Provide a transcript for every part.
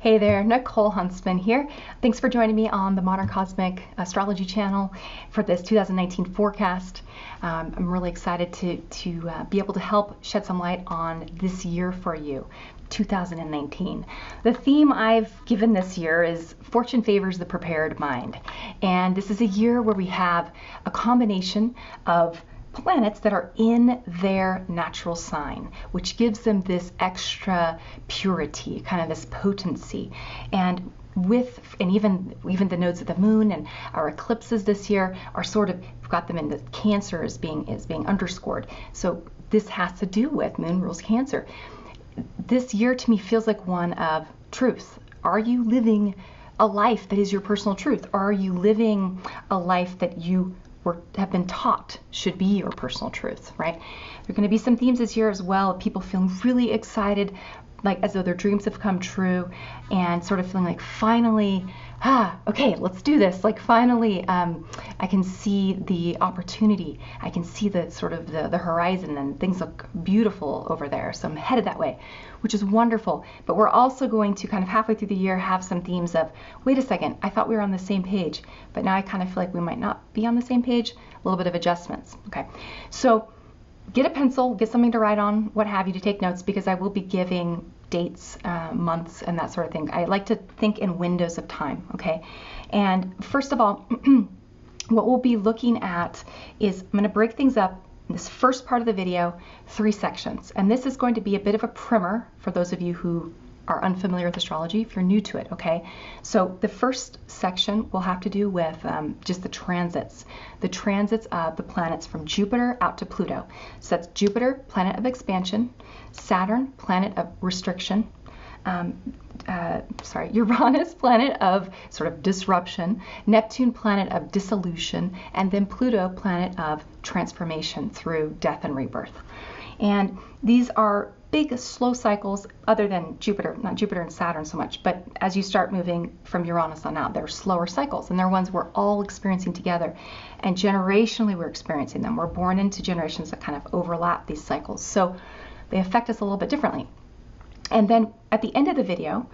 Hey there, Nichole Huntsman here. Thanks for joining me on the Modern Cosmic Astrology channel for this 2019 forecast. I'm really excited to be able to help shed some light on this year for you, 2019. The theme I've given this year is Fortune Favors the Prepared Mind. And this is a year where we have a combination of planets that are in their natural sign, which gives them this extra purity, kind of this potency. And even the nodes of the moon and our eclipses this year are sort of, we've got them in the Cancer is being underscored. So this has to do with moon rules Cancer. This year to me feels like one of truth. Are you living a life that is your personal truth? Are you living a life that you have been taught should be your personal truth, right? There are going to be some themes this year as well, people feeling really excited, like as though their dreams have come true, and sort of feeling like finally, okay, let's do this. Like finally, I can see the opportunity. I can see the sort of the horizon, and things look beautiful over there. So I'm headed that way, which is wonderful. But we're also going to kind of halfway through the year have some themes of, wait a second, I thought we were on the same page, but now I kind of feel like we might not be on the same page. A little bit of adjustments. Okay, so get a pencil, get something to write on, what have you, to take notes, because I will be giving dates, months, and that sort of thing. I like to think in windows of time, okay? And first of all, what we'll be looking at is, I'm going to break things up in this first part of the video, 3 sections. And this is going to be a bit of a primer for those of you who are unfamiliar with astrology, if you're new to it, okay? So the first section will have to do with just the transits of the planets from Jupiter out to Pluto. So that's Jupiter, planet of expansion, Saturn, planet of restriction, Uranus, planet of sort of disruption, Neptune, planet of dissolution, and then Pluto, planet of transformation through death and rebirth. And these are big, slow cycles, other than Jupiter, not Jupiter and Saturn so much, but as you start moving from Uranus on out, they're slower cycles, and they're ones we're all experiencing together. And generationally, we're experiencing them. We're born into generations that kind of overlap these cycles. So they affect us a little bit differently. And then at the end of the video,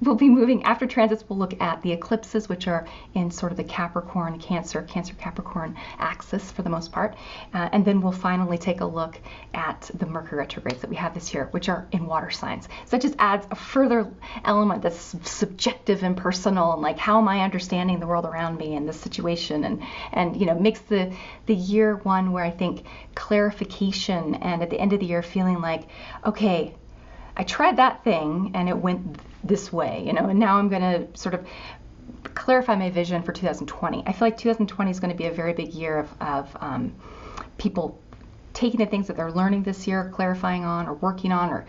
we'll be moving, after transits, we'll look at the eclipses, which are in sort of the Capricorn, Cancer, Capricorn axis for the most part. And then we'll finally take a look at the Mercury retrogrades that we have this year, which are in water signs. So it just adds a further element that's subjective and personal, and like, how am I understanding the world around me and this situation, and you know, makes the year one where I think clarification, and at the end of the year feeling like, okay, I tried that thing and it went this way, you know, and now I'm going to sort of clarify my vision for 2020. I feel like 2020 is going to be a very big year of people taking the things that they're learning this year, clarifying on or working on or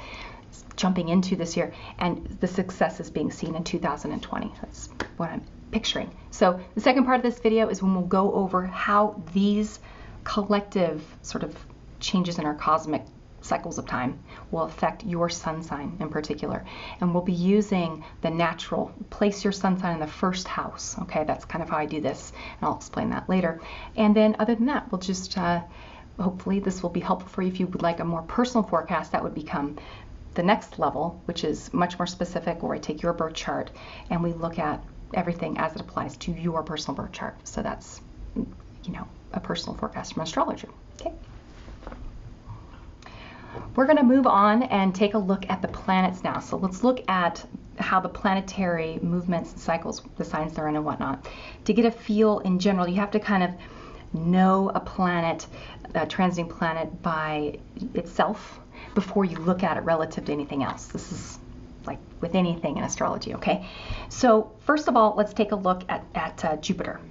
jumping into this year, and the success is being seen in 2020. That's what I'm picturing. So the second part of this video is when we'll go over how these collective sort of changes in our cosmic cycles of time will affect your sun sign in particular. And we'll be using the natural, place your sun sign in the first house. Okay, that's kind of how I do this, and I'll explain that later. And then other than that, we'll just, hopefully this will be helpful for you. If you would like a more personal forecast, that would become the next level, which is much more specific, where I take your birth chart and we look at everything as it applies to your personal birth chart. So that's, you know, a personal forecast from astrology. Okay. We're going to move on and take a look at the planets now. So let's look at how the planetary movements and cycles, the signs they're in and whatnot. To get a feel in general, you have to kind of know a planet, a transiting planet by itself before you look at it relative to anything else. This is like with anything in astrology, okay? So first of all, let's take a look at Jupiter.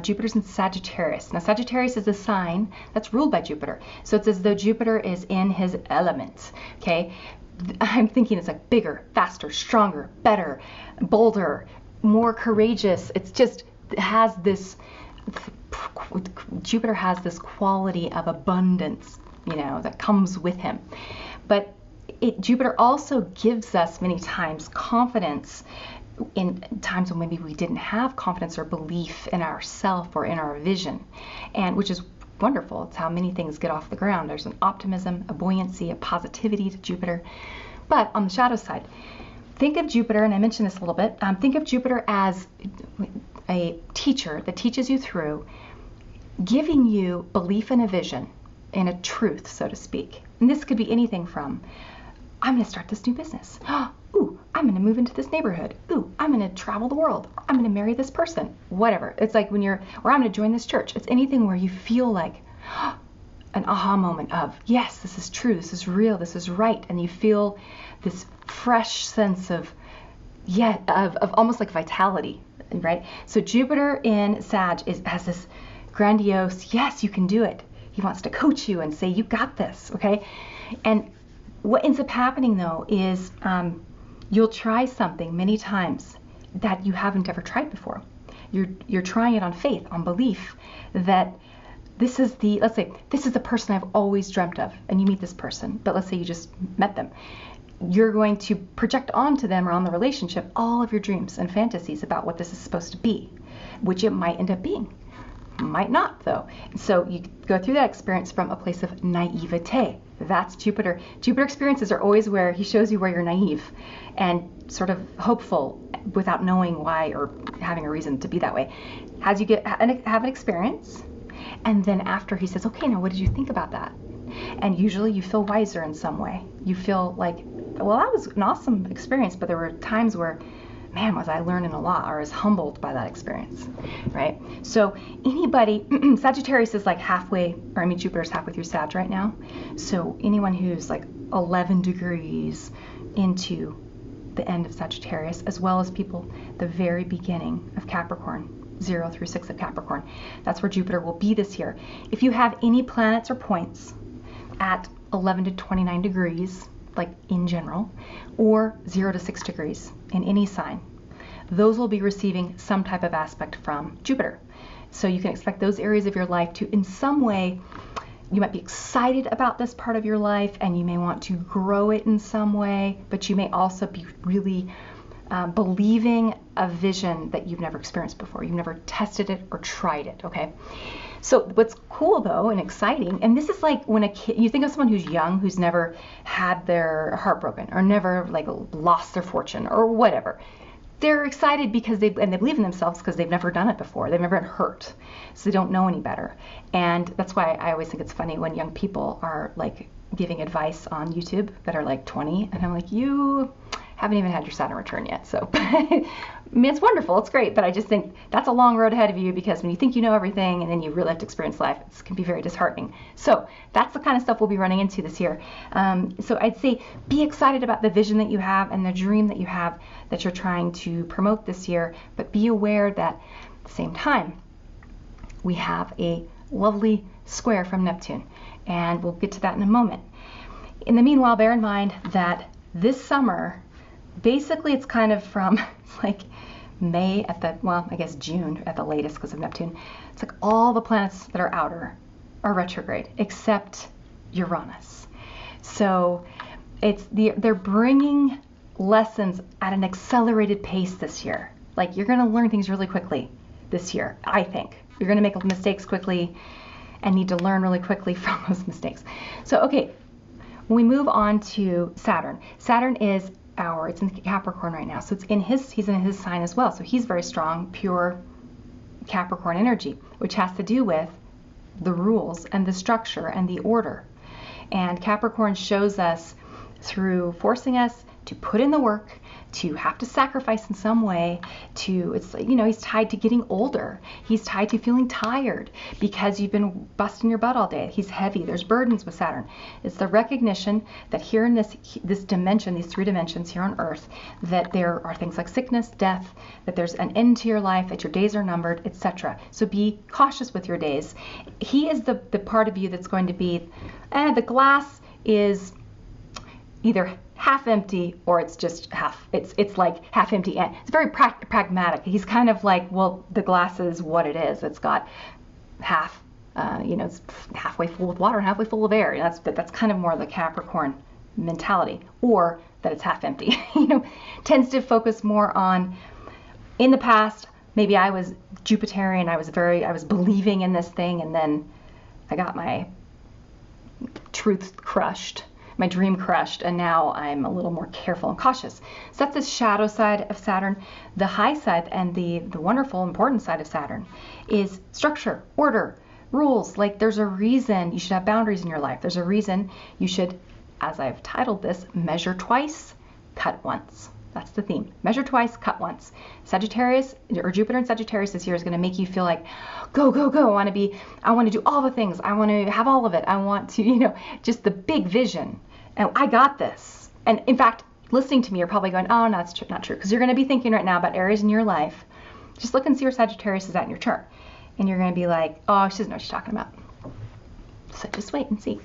Jupiter's in Sagittarius. Now, Sagittarius is a sign that's ruled by Jupiter. So it's as though Jupiter is in his element, okay? I'm thinking it's like bigger, faster, stronger, better, bolder, more courageous. It's just, it has this, Jupiter has this quality of abundance, you know, that comes with him. But Jupiter also gives us many times confidence in times when maybe we didn't have confidence or belief in ourself or in our vision, and which is wonderful. It's how many things get off the ground. There's an optimism, a buoyancy, a positivity to Jupiter. But on the shadow side, think of Jupiter, and I mentioned this a little bit, think of Jupiter as a teacher that teaches you through giving you belief in a vision, in a truth, so to speak. And this could be anything from, I'm going to start this new business. Ooh, I'm going to move into this neighborhood. Ooh, I'm going to travel the world. I'm going to marry this person. Whatever. It's like or I'm going to join this church. It's anything where you feel like an aha moment of, yes, this is true, this is real, this is right. And you feel this fresh sense of almost like vitality, right? So Jupiter in Sag has this grandiose, yes, you can do it. He wants to coach you and say, you got this, okay? And what ends up happening, though, is you'll try something many times that you haven't ever tried before. You're trying it on faith, on belief that this is let's say, this is the person I've always dreamt of, and you meet this person, but let's say you just met them. You're going to project onto them or on the relationship all of your dreams and fantasies about what this is supposed to be, which it might end up being. Might not, though. So you go through that experience from a place of naivete. That's Jupiter. Jupiter experiences are always where he shows you where you're naive and sort of hopeful without knowing why or having a reason to be that way. As you have an experience, and then after he says, okay, now what did you think about that? And usually you feel wiser in some way. You feel like, well, that was an awesome experience, but there were times where, man, was I learning a lot, or was humbled by that experience, right? So anybody, Sagittarius is like Jupiter's halfway through Sag right now. So anyone who's like 11 degrees into the end of Sagittarius, as well as people the very beginning of Capricorn, 0 through 6 of Capricorn, that's where Jupiter will be this year. If you have any planets or points at 11 to 29 degrees, like in general, or 0 to 6 degrees in any sign, those will be receiving some type of aspect from Jupiter. So you can expect those areas of your life to, in some way, you might be excited about this part of your life and you may want to grow it in some way, but you may also be really believing a vision that you've never experienced before. You've never tested it or tried it, okay? So what's cool, though, and exciting, and this is like when a kid, you think of someone who's young, who's never had their heart broken or never like lost their fortune or whatever. They're excited because they believe in themselves because they've never done it before. They've never been hurt, so they don't know any better. And that's why I always think it's funny when young people are like giving advice on YouTube that are like 20, and I'm like, you haven't even had your Saturn return yet. So I mean, it's wonderful, it's great, but I just think that's a long road ahead of you, because when you think you know everything and then you really have to experience life, it can be very disheartening. So that's the kind of stuff we'll be running into this year. So I'd say be excited about the vision that you have and the dream that you have that you're trying to promote this year, but be aware that at the same time, we have a lovely square from Neptune, and we'll get to that in a moment. In the meanwhile, bear in mind that this summer, basically it's kind of from like May at the, well, I guess June at the latest because of Neptune. It's like all the planets that are outer are retrograde except Uranus. So they're bringing lessons at an accelerated pace this year. Like you're going to learn things really quickly this year, I think. You're going to make mistakes quickly and need to learn really quickly from those mistakes. So, okay, when we move on to Saturn. Saturn is it's in Capricorn right now, so he's in his sign as well. So he's very strong, pure Capricorn energy, which has to do with the rules and the structure and the order. And Capricorn shows us through forcing us to put in the work, to have to sacrifice in some way, he's tied to getting older. He's tied to feeling tired because you've been busting your butt all day. He's heavy. There's burdens with Saturn. It's the recognition that here in this dimension, these 3 dimensions here on Earth, that there are things like sickness, death, that there's an end to your life, that your days are numbered, etc. So be cautious with your days. He is the part of you that's going to be, the glass is either half empty or it's just it's like half empty, and it's very pragmatic. He's kind of like, well, the glass is what it is. It's got half, it's halfway full with water and halfway full of air. That's kind of more the Capricorn mentality, or that it's half empty. Tends to focus more on, in the past, maybe I was Jupiterian, I was believing in this thing, and then I got my truth crushed. my dream crushed, and now I'm a little more careful and cautious. So that's the shadow side of Saturn. The high side and the wonderful, important side of Saturn is structure, order, rules. Like, there's a reason you should have boundaries in your life. There's a reason you should, as I've titled this, measure twice, cut once. That's the theme. Measure twice, cut once. Sagittarius, or Jupiter in Sagittarius this year, is going to make you feel like, go, go, go. I want to do all the things. I want to have all of it. I want to, just the big vision. And I got this. And in fact, listening to me, you're probably going, oh, no, that's not true. Because you're going to be thinking right now about areas in your life. Just look and see where Sagittarius is at in your chart. And you're going to be like, oh, she doesn't know what she's talking about. So just wait and see.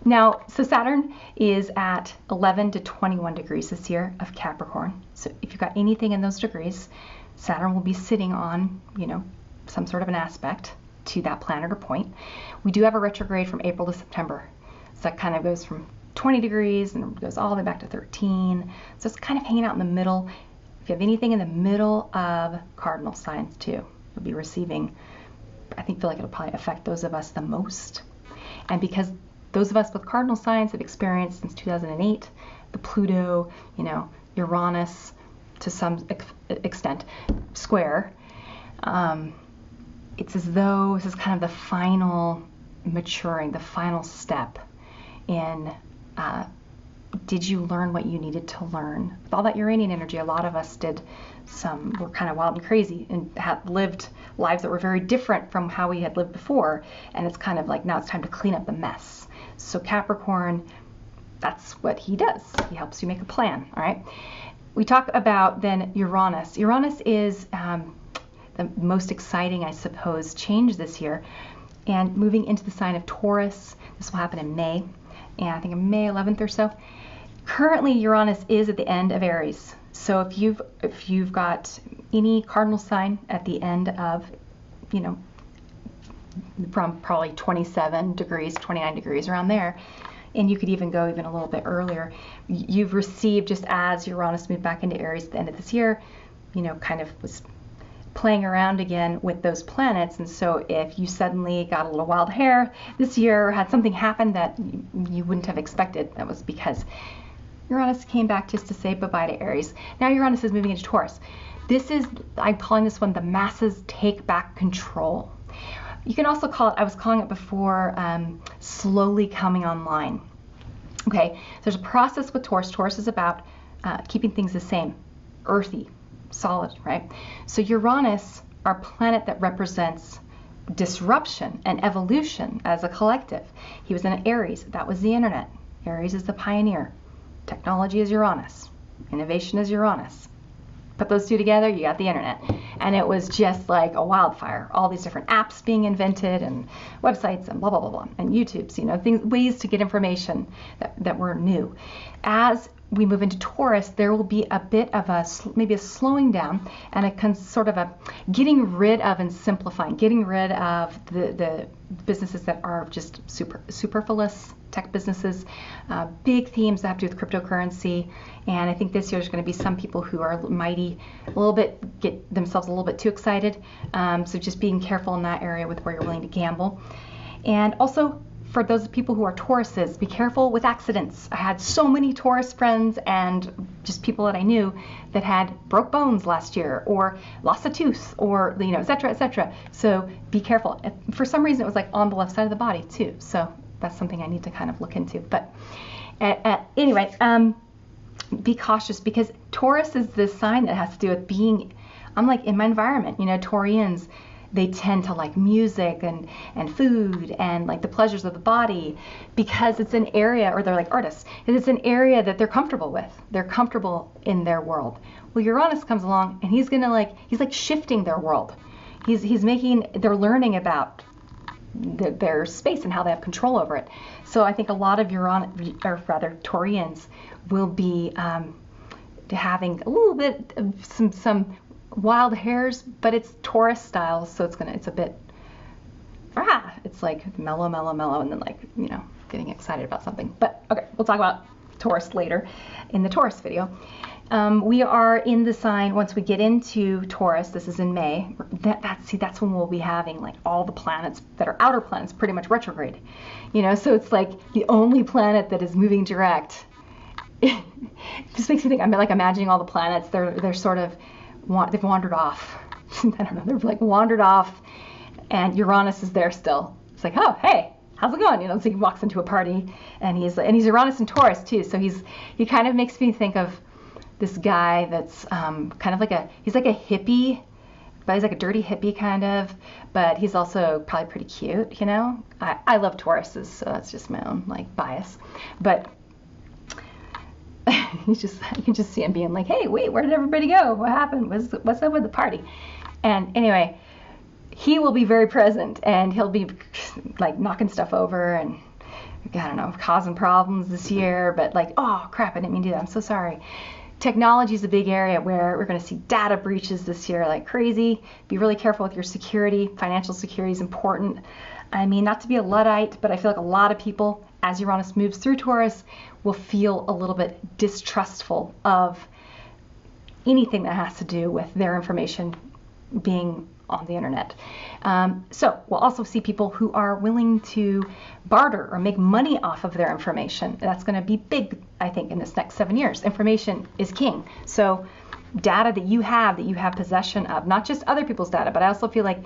Now, so Saturn is at 11 to 21 degrees this year of Capricorn. So if you've got anything in those degrees, Saturn will be sitting on, some sort of an aspect to that planet or point. We do have a retrograde from April to September. So that kind of goes from 20 degrees and goes all the way back to 13. So it's kind of hanging out in the middle. If you have anything in the middle of cardinal signs too, you'll be receiving, I feel like it'll probably affect those of us the most. And because those of us with cardinal signs have experienced since 2008, the Pluto, Uranus, to some extent, square, it's as though this is kind of the final maturing, the final step in did you learn what you needed to learn? With all that Uranian energy, a lot of us were kind of wild and crazy and had lived lives that were very different from how we had lived before. And it's kind of like, now it's time to clean up the mess. So Capricorn, that's what he does. He helps you make a plan, all right? We talk about then Uranus. Uranus is the most exciting, I suppose, change this year. And moving into the sign of Taurus, this will happen in May. And I think in May 11th or so. Currently, Uranus is at the end of Aries. So if you've got any cardinal sign at the end of, from probably 27 degrees, 29 degrees, around there, and you could even go even a little bit earlier, you've received, just as Uranus moved back into Aries at the end of this year, kind of was playing around again with those planets. And so if you suddenly got a little wild hair this year, or had something happen that you wouldn't have expected, that was because Uranus came back just to say bye-bye to Aries. Now Uranus is moving into Taurus. I'm calling this one the masses take back control. You can also call it, I was calling it before, slowly coming online. Okay, there's a process with Taurus. Taurus is about keeping things the same, earthy, solid, right? So Uranus, our planet that represents disruption and evolution as a collective. He was in Aries. That was the internet. Aries is the pioneer. Technology is Uranus. Innovation is Uranus. Put those two together, you got the internet. And it was just like a wildfire. All these different apps being invented and websites and blah, blah, blah, blah. And YouTubes, ways to get information that were new. As we move into Taurus, there will be a bit of maybe a slowing down and a sort of a getting rid of and simplifying, getting rid of the businesses that are just superfluous tech businesses, big themes that have to do with cryptocurrency. And I think this year there's going to be some people who are get themselves a little bit too excited. So just being careful in that area with where you're willing to gamble. And also, for those people who are Tauruses, be careful with accidents. I had so many Taurus friends and just people that I knew that had broke bones last year or lost a tooth or, et cetera, et cetera. So be careful. For some reason, it was like on the left side of the body too. So that's something I need to kind of look into. But anyway, be cautious, because Taurus is this sign that has to do with being, I'm like in my environment, Taurians, they tend to like music and food and like the pleasures of the body, because it's an area, or they're like artists, it's an area that they're comfortable with. They're comfortable in their world. Well, Uranus comes along and he's like shifting their world. They're learning about their space and how they have control over it. So I think a lot of Taurians will be having a little bit of some wild hairs, but it's Taurus style, so it's a bit it's like mellow, and then getting excited about something. But okay, we'll talk about Taurus later in the Taurus video. We are in the sign, once we get into Taurus, this is in May, that's when we'll be having like all the planets that are outer planets pretty much retrograde. So it's like the only planet that is moving direct. It just makes me think, I'm like imagining all the planets, they're sort of, they've wandered off. I don't know, they've like wandered off, and Uranus is there still. It's like, oh, hey, how's it going? So he walks into a party, and he's Uranus and Taurus too. So he kind of makes me think of this guy that's kind of like he's like a hippie, but he's like a dirty hippie kind of, but he's also probably pretty cute, I love Tauruses, so that's just my own like bias. But you can just see him being like, hey, wait, where did everybody go? What happened? What's up with the party? And anyway, he will be very present, and he'll be like knocking stuff over and, I don't know, causing problems this year, but like, oh crap, I didn't mean to do that. I'm so sorry. Technology is a big area where we're going to see data breaches this year like crazy. Be really careful with your security. Financial security is important. I mean, not to be a Luddite, but I feel like a lot of people, as Uranus moves through Taurus, will feel a little bit distrustful of anything that has to do with their information being on the internet. So we'll also see people who are willing to barter or make money off of their information. That's going to be big, I think, in this next 7 years. Information is king. So data that you have possession of, not just other people's data, but I also feel like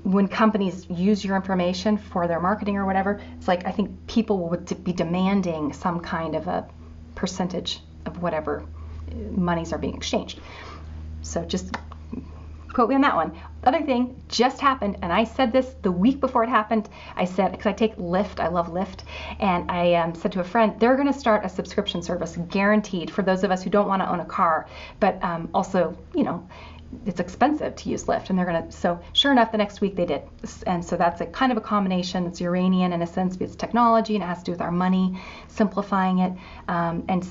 when companies use your information for their marketing or whatever, it's like I think people would be demanding some kind of a percentage of whatever monies are being exchanged. So just quote me on that one. The other thing just happened, and I said this the week before it happened. I said, because I take Lyft, I love Lyft, and I said to a friend, they're going to start a subscription service guaranteed for those of us who don't want to own a car, but also, it's expensive to use Lyft, and they're going to, so sure enough, the next week they did. And so that's a kind of a combination. It's Uranian in a sense, but it's technology, and it has to do with our money, simplifying it, and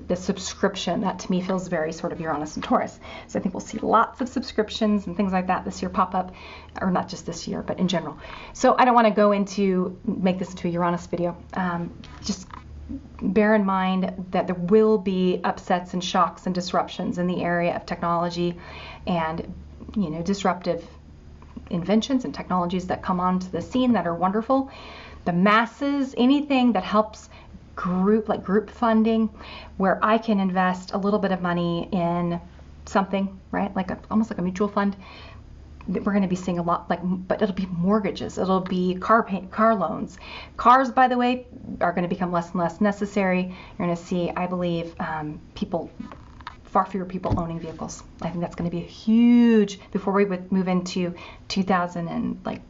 the subscription, that to me feels very sort of Uranus and Taurus. So I think we'll see lots of subscriptions and things like that this year pop up, or not just this year, but in general. So I don't want to make this into a Uranus video. Just bear in mind that there will be upsets and shocks and disruptions in the area of technology and, disruptive inventions and technologies that come onto the scene that are wonderful. The masses, anything that helps group funding, where I can invest a little bit of money in something, right? Almost like a mutual fund. We're going to be seeing a lot, but it'll be mortgages, it'll be car loans. Cars, by the way, are going to become less and less necessary. You're going to see, I believe, far fewer people owning vehicles. I think that's going to be a huge, before we would move into 2000 and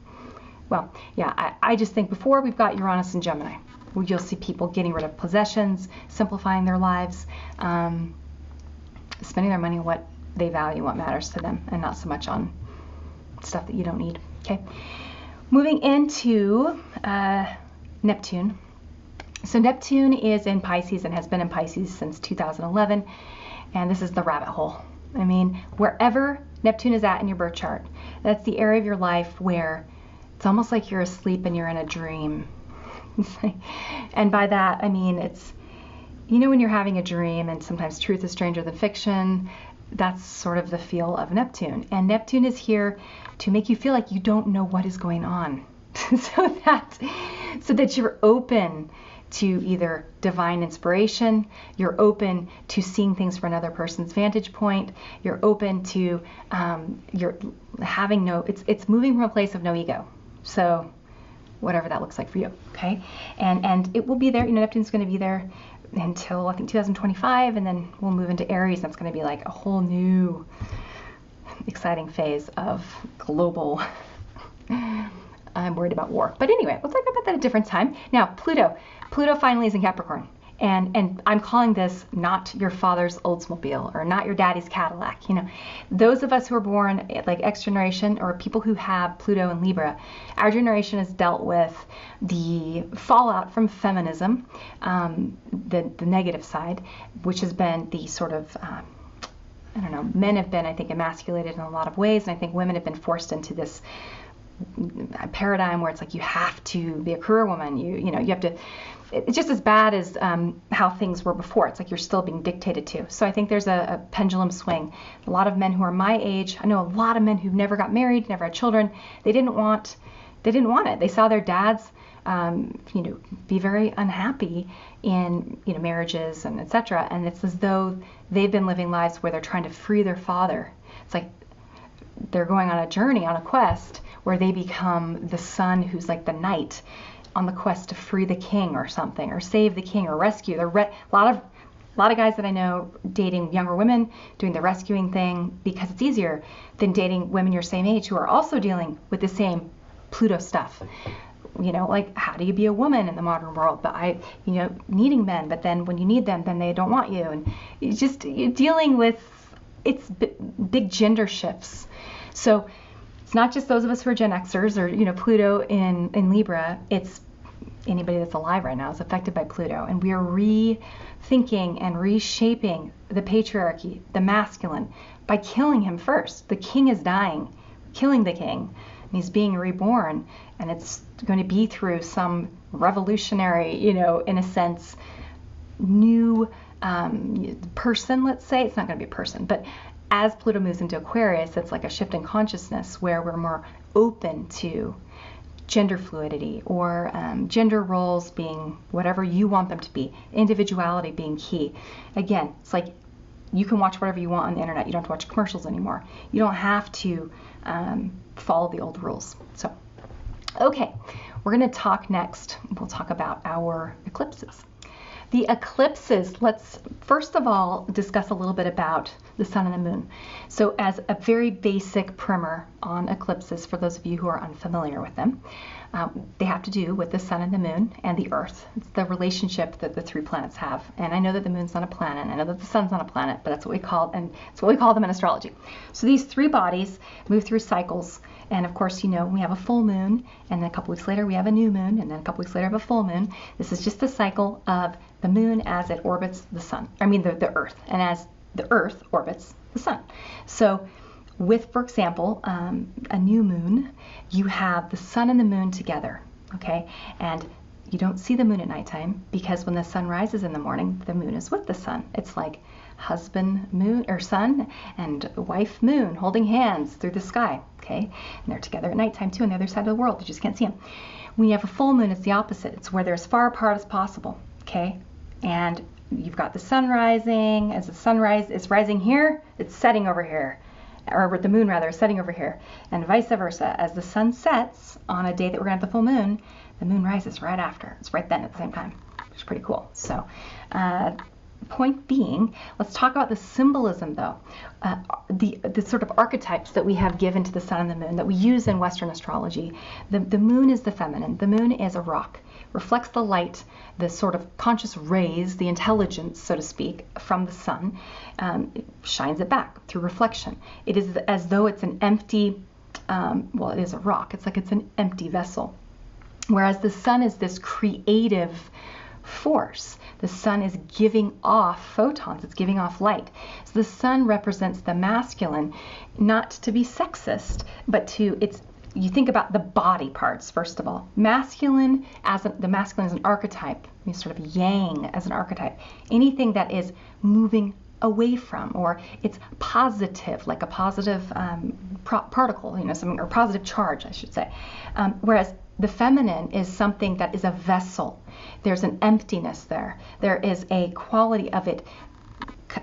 I just think before we've got Uranus and Gemini, you'll see people getting rid of possessions, simplifying their lives, spending their money on what they value, what matters to them, and not so much on stuff that you don't need. Okay, moving into Neptune. So Neptune is in Pisces and has been in Pisces since 2011, and this is the rabbit hole. I mean, wherever Neptune is at in your birth chart, that's the area of your life where it's almost like you're asleep and you're in a dream. And by that, I mean, it's, when you're having a dream and sometimes truth is stranger than fiction, that's sort of the feel of Neptune. And Neptune is here to make you feel like you don't know what is going on. so that you're open to either divine inspiration, you're open to seeing things from another person's vantage point, you're open to, you're having it's moving from a place of no ego. So whatever that looks like for you, okay? And it will be there, Neptune's going to be there until I think 2025, and then we'll move into Aries. That's going to be like a whole new exciting phase of global, I'm worried about war. But anyway, we'll talk about that at a different time. Now, Pluto finally is in Capricorn. And I'm calling this not your father's Oldsmobile or not your daddy's Cadillac. Those of us who are born like X generation or people who have Pluto and Libra, our generation has dealt with the fallout from feminism, the negative side, which has been the sort of, men have been, I think, emasculated in a lot of ways. And I think women have been forced into this paradigm where it's like you have to be a career woman, you have to it's just as bad as how things were before. It's like you're still being dictated to. So I think there's a pendulum swing. A lot of men who are my age, I know a lot of men who've never got married, never had children. They didn't want it. They saw their dads, be very unhappy in, marriages and etc. And it's as though they've been living lives where they're trying to free their father. It's like they're going on a journey, on a quest, where they become the son who's like the knight on the quest to free the king or something, or save the king, or rescue. A lot of guys that I know dating younger women, doing the rescuing thing because it's easier than dating women your same age who are also dealing with the same Pluto stuff. Like, how do you be a woman in the modern world? But needing men, but then when you need them, then they don't want you. And you're dealing with, it's big gender shifts. So it's not just those of us who are Gen Xers or, Pluto in Libra. It's anybody that's alive right now is affected by Pluto. And we are rethinking and reshaping the patriarchy, the masculine, by killing him first. The king is dying, killing the king. He's being reborn, and it's going to be through some revolutionary, in a sense, new person, let's say. It's not going to be a person, but as Pluto moves into Aquarius, it's like a shift in consciousness where we're more open to gender fluidity or gender roles being whatever you want them to be, individuality being key. Again, it's like you can watch whatever you want on the internet. You don't have to watch commercials anymore. You don't have to follow the old rules. So, okay, we're going to talk next. We'll talk about our eclipses. The eclipses, let's first of all discuss a little bit about the sun and the moon. So as a very basic primer on eclipses, for those of you who are unfamiliar with them, they have to do with the sun and the moon and the earth. It's the relationship that the three planets have. And I know that the moon's not a planet, I know that the sun's not a planet, but that's what we call them in astrology. So these three bodies move through cycles. And of course, we have a full moon, and then a couple weeks later we have a new moon, and then a couple weeks later we have a full moon. This is just the cycle of the moon as it orbits the earth, and as the earth orbits the sun. So with, for example, a new moon, you have the sun and the moon together, okay? And you don't see the moon at nighttime because when the sun rises in the morning, the moon is with the sun. It's like husband moon or sun and wife moon holding hands through the sky, okay? And they're together at nighttime too on the other side of the world. You just can't see them. When you have a full moon, it's the opposite. It's where they're as far apart as possible, okay? And you've got the sun rising. As the sunrise is rising here, it's setting over here. Or the moon rather is setting over here, and vice versa. As the sun sets on a day that we're going to have the full moon, the moon rises right after. It's right then at the same time, which is pretty cool. So point being, let's talk about the symbolism though, the sort of archetypes that we have given to the sun and the moon that we use in Western astrology. The moon is the feminine. The moon is a rock, reflects the light, the sort of conscious rays, the intelligence, so to speak, from the sun, it shines it back through reflection. It is as though it's an empty, it is a rock. It's like it's an empty vessel. Whereas the sun is this creative force. The sun is giving off photons. It's giving off light. So the sun represents the masculine, not to be sexist, but you think about the body parts, first of all. The masculine as an archetype, sort of yang as an archetype. Anything that is moving away from, or it's positive, like a positive particle, something, or positive charge, I should say. Whereas the feminine is something that is a vessel. There's an emptiness there. There is a quality of it.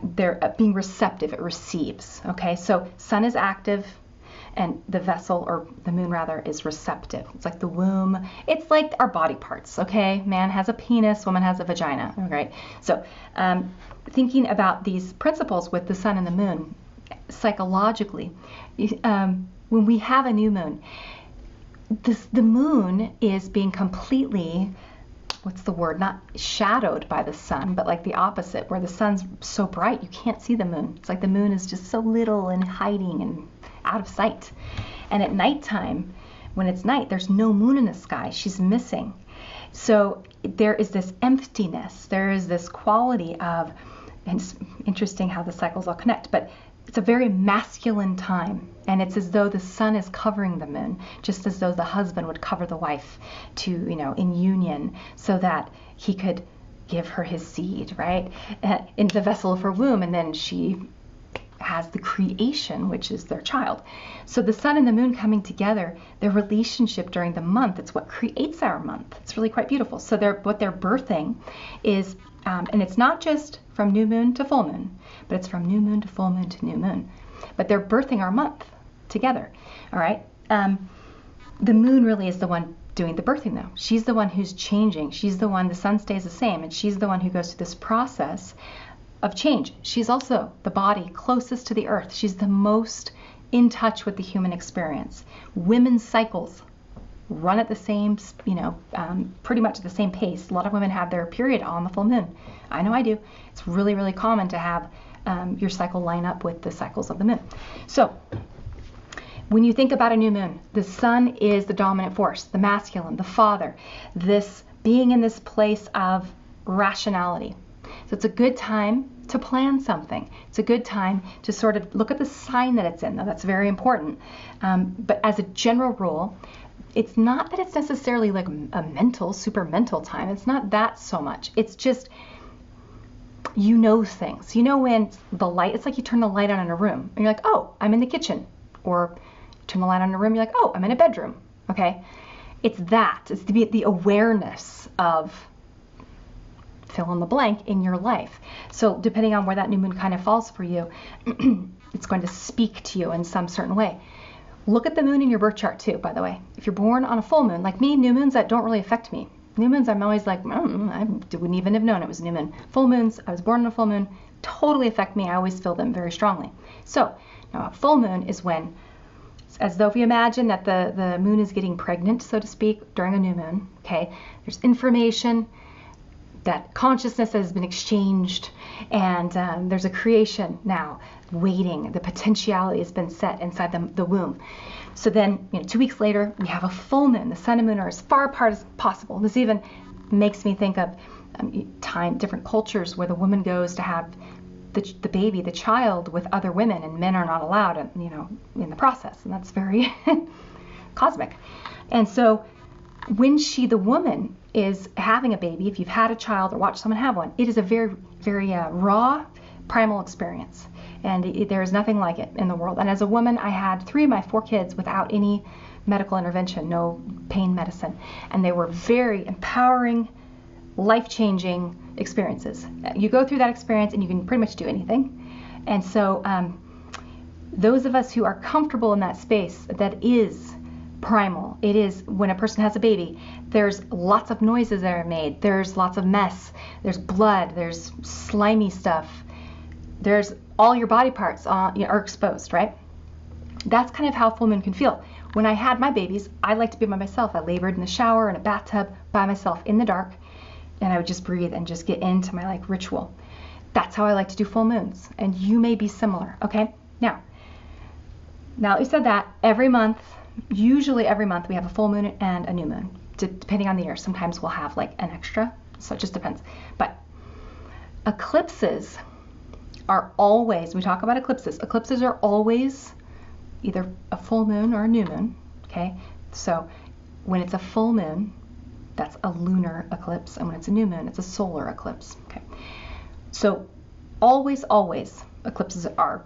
They're being receptive. It receives. Okay, so sun is active, and the vessel, or the moon rather, is receptive. It's like the womb. It's like our body parts. Okay, man has a penis, woman has a vagina. All right. So thinking about these principles with the sun and the moon, psychologically, when we have a new moon, the moon is being completely, not shadowed by the sun, but like the opposite, where the sun's so bright you can't see the moon. It's like the moon is just so little and hiding and out of sight. And at nighttime, when it's night, there's no moon in the sky. She's missing. So there is this emptiness. There is this quality of, and it's interesting how the cycles all connect, but it's a very masculine time, and it's as though the sun is covering the moon, just as though the husband would cover the wife to, in union, so that he could give her his seed, right, into the vessel of her womb, and then she has the creation, which is their child. So the sun and the moon coming together, their relationship during the month, it's what creates our month. It's really quite beautiful. So what they're birthing is, and it's not just from new moon to full moon, but it's from new moon to full moon to new moon. But they're birthing our month together, all right? The moon really is the one doing the birthing, though. She's the one who's changing. She's the one, the sun stays the same, and she's the one who goes through this process of change. She's also the body closest to the earth. She's the most in touch with the human experience. Women's cycles run at the same, pretty much at the same pace. A lot of women have their period on the full moon. I know I do. It's really, really common to have your cycle line up with the cycles of the moon. So when you think about a new moon, the sun is the dominant force, the masculine, the father, this being in this place of rationality. So it's a good time to plan something. It's a good time to sort of look at the sign that it's in. Now, that's very important. But as a general rule, it's not that it's necessarily like a super mental time. It's not that so much. It's just, things. when the light, it's like you turn the light on in a room and you're like, oh, I'm in the kitchen. Or you turn the light on in a room, you're like, oh, I'm in a bedroom. Okay? It's that. It's the awareness of fill in the blank in your life. So depending on where that new moon kind of falls for you, it's going to speak to you in some certain way. Look at the moon in your birth chart too, by the way. If you're born on a full moon, like me, new moons that don't really affect me. New moons, I'm always like, I wouldn't even have known it was a new moon. Full moons, I was born on a full moon, totally affect me. I always feel them very strongly. So now a full moon is when, as though if you imagine that the moon is getting pregnant, so to speak, during a new moon, okay? There's information, that consciousness has been exchanged, and there's a creation now waiting. The potentiality has been set inside the womb. So then, 2 weeks later, we have a full moon. The sun and moon are as far apart as possible. This even makes me think of different cultures where the woman goes to have the baby, the child, with other women, and men are not allowed, in the process. And that's very cosmic. And so when the woman is having a baby, if you've had a child or watched someone have one, it is a very, very raw, primal experience. And there is nothing like it in the world. And as a woman, I had 3 of my 4 kids without any medical intervention, no pain medicine. And they were very empowering, life-changing experiences. You go through that experience and you can pretty much do anything. And so those of us who are comfortable in that space, that is primal. It is when a person has a baby, there's lots of noises that are made. There's lots of mess. There's blood. There's slimy stuff. There's all your body parts are exposed, right? That's kind of how full moon can feel. When I had my babies, I like to be by myself. I labored in the shower, in a bathtub, by myself, in the dark, and I would just breathe and just get into my ritual. That's how I like to do full moons, and you may be similar, okay? Now that we said that, usually every month we have a full moon and a new moon, depending on the year. Sometimes we'll have an extra, so it just depends. But eclipses are always, we talk about eclipses are always either a full moon or a new moon, okay? So when it's a full moon, that's a lunar eclipse, and when it's a new moon, it's a solar eclipse, okay? So always, eclipses are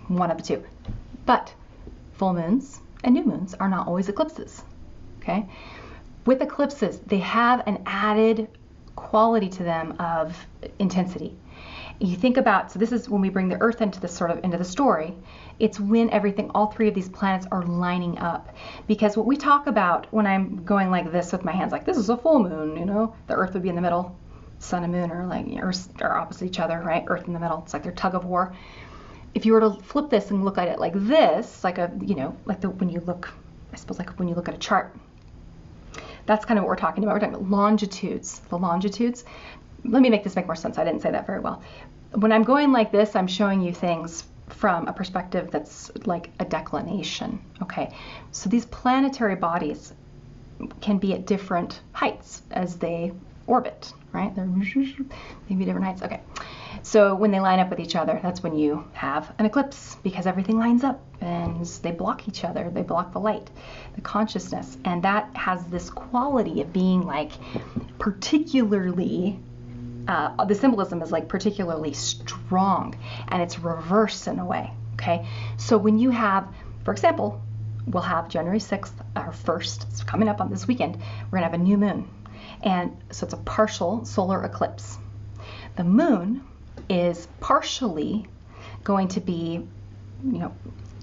one of the two. But full moons and new moons are not always eclipses, okay? With eclipses, they have an added quality to them of intensity. You think about, so this is when we bring the Earth into the story. It's when all 3 of these planets are lining up. Because what we talk about when I'm going like this with my hands, like this is a full moon, the Earth would be in the middle, sun and moon are opposite each other, right? Earth in the middle. It's like their tug of war. If you were to flip this and look at it like this, when you look at a chart, that's kind of what we're talking about. We're talking about longitudes. The longitudes. Let me make this make more sense. I didn't say that very well. When I'm going like this, I'm showing you things from a perspective that's like a declination. Okay, so these planetary bodies can be at different heights as they orbit, right? They're maybe different heights. Okay, So when they line up with each other, that's when you have an eclipse, because everything lines up and they block each other. They block the light, the consciousness. And that has this quality of being like particularly, the symbolism is like particularly strong, and it's reverse in a way, okay? So when you have, for example, we'll have January 6th, our 1st, it's coming up on this weekend, we're gonna have a new moon. And so it's a partial solar eclipse. The moon is partially going to be,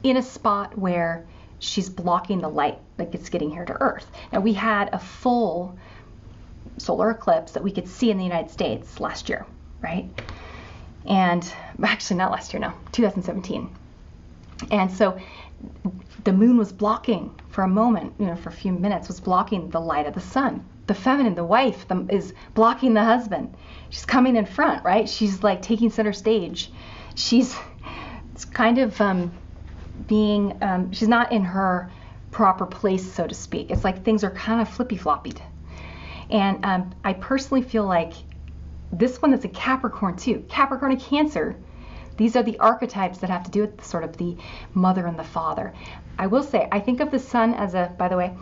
in a spot where she's blocking the light like it's getting here to Earth. Now, we had a full solar eclipse that we could see in the United States last year, right? And actually not last year, no, 2017. And so the moon was blocking for a moment, for a few minutes, was blocking the light of the sun. The feminine, the wife, is blocking the husband. She's coming in front, right? She's like taking center stage. It's kind of she's not in her proper place, so to speak. It's like things are kind of flippy-floppied. And I personally feel like this one is a Capricorn too. Capricorn and Cancer, these are the archetypes that have to do with sort of the mother and the father. I will say, I think of the sun as by the way,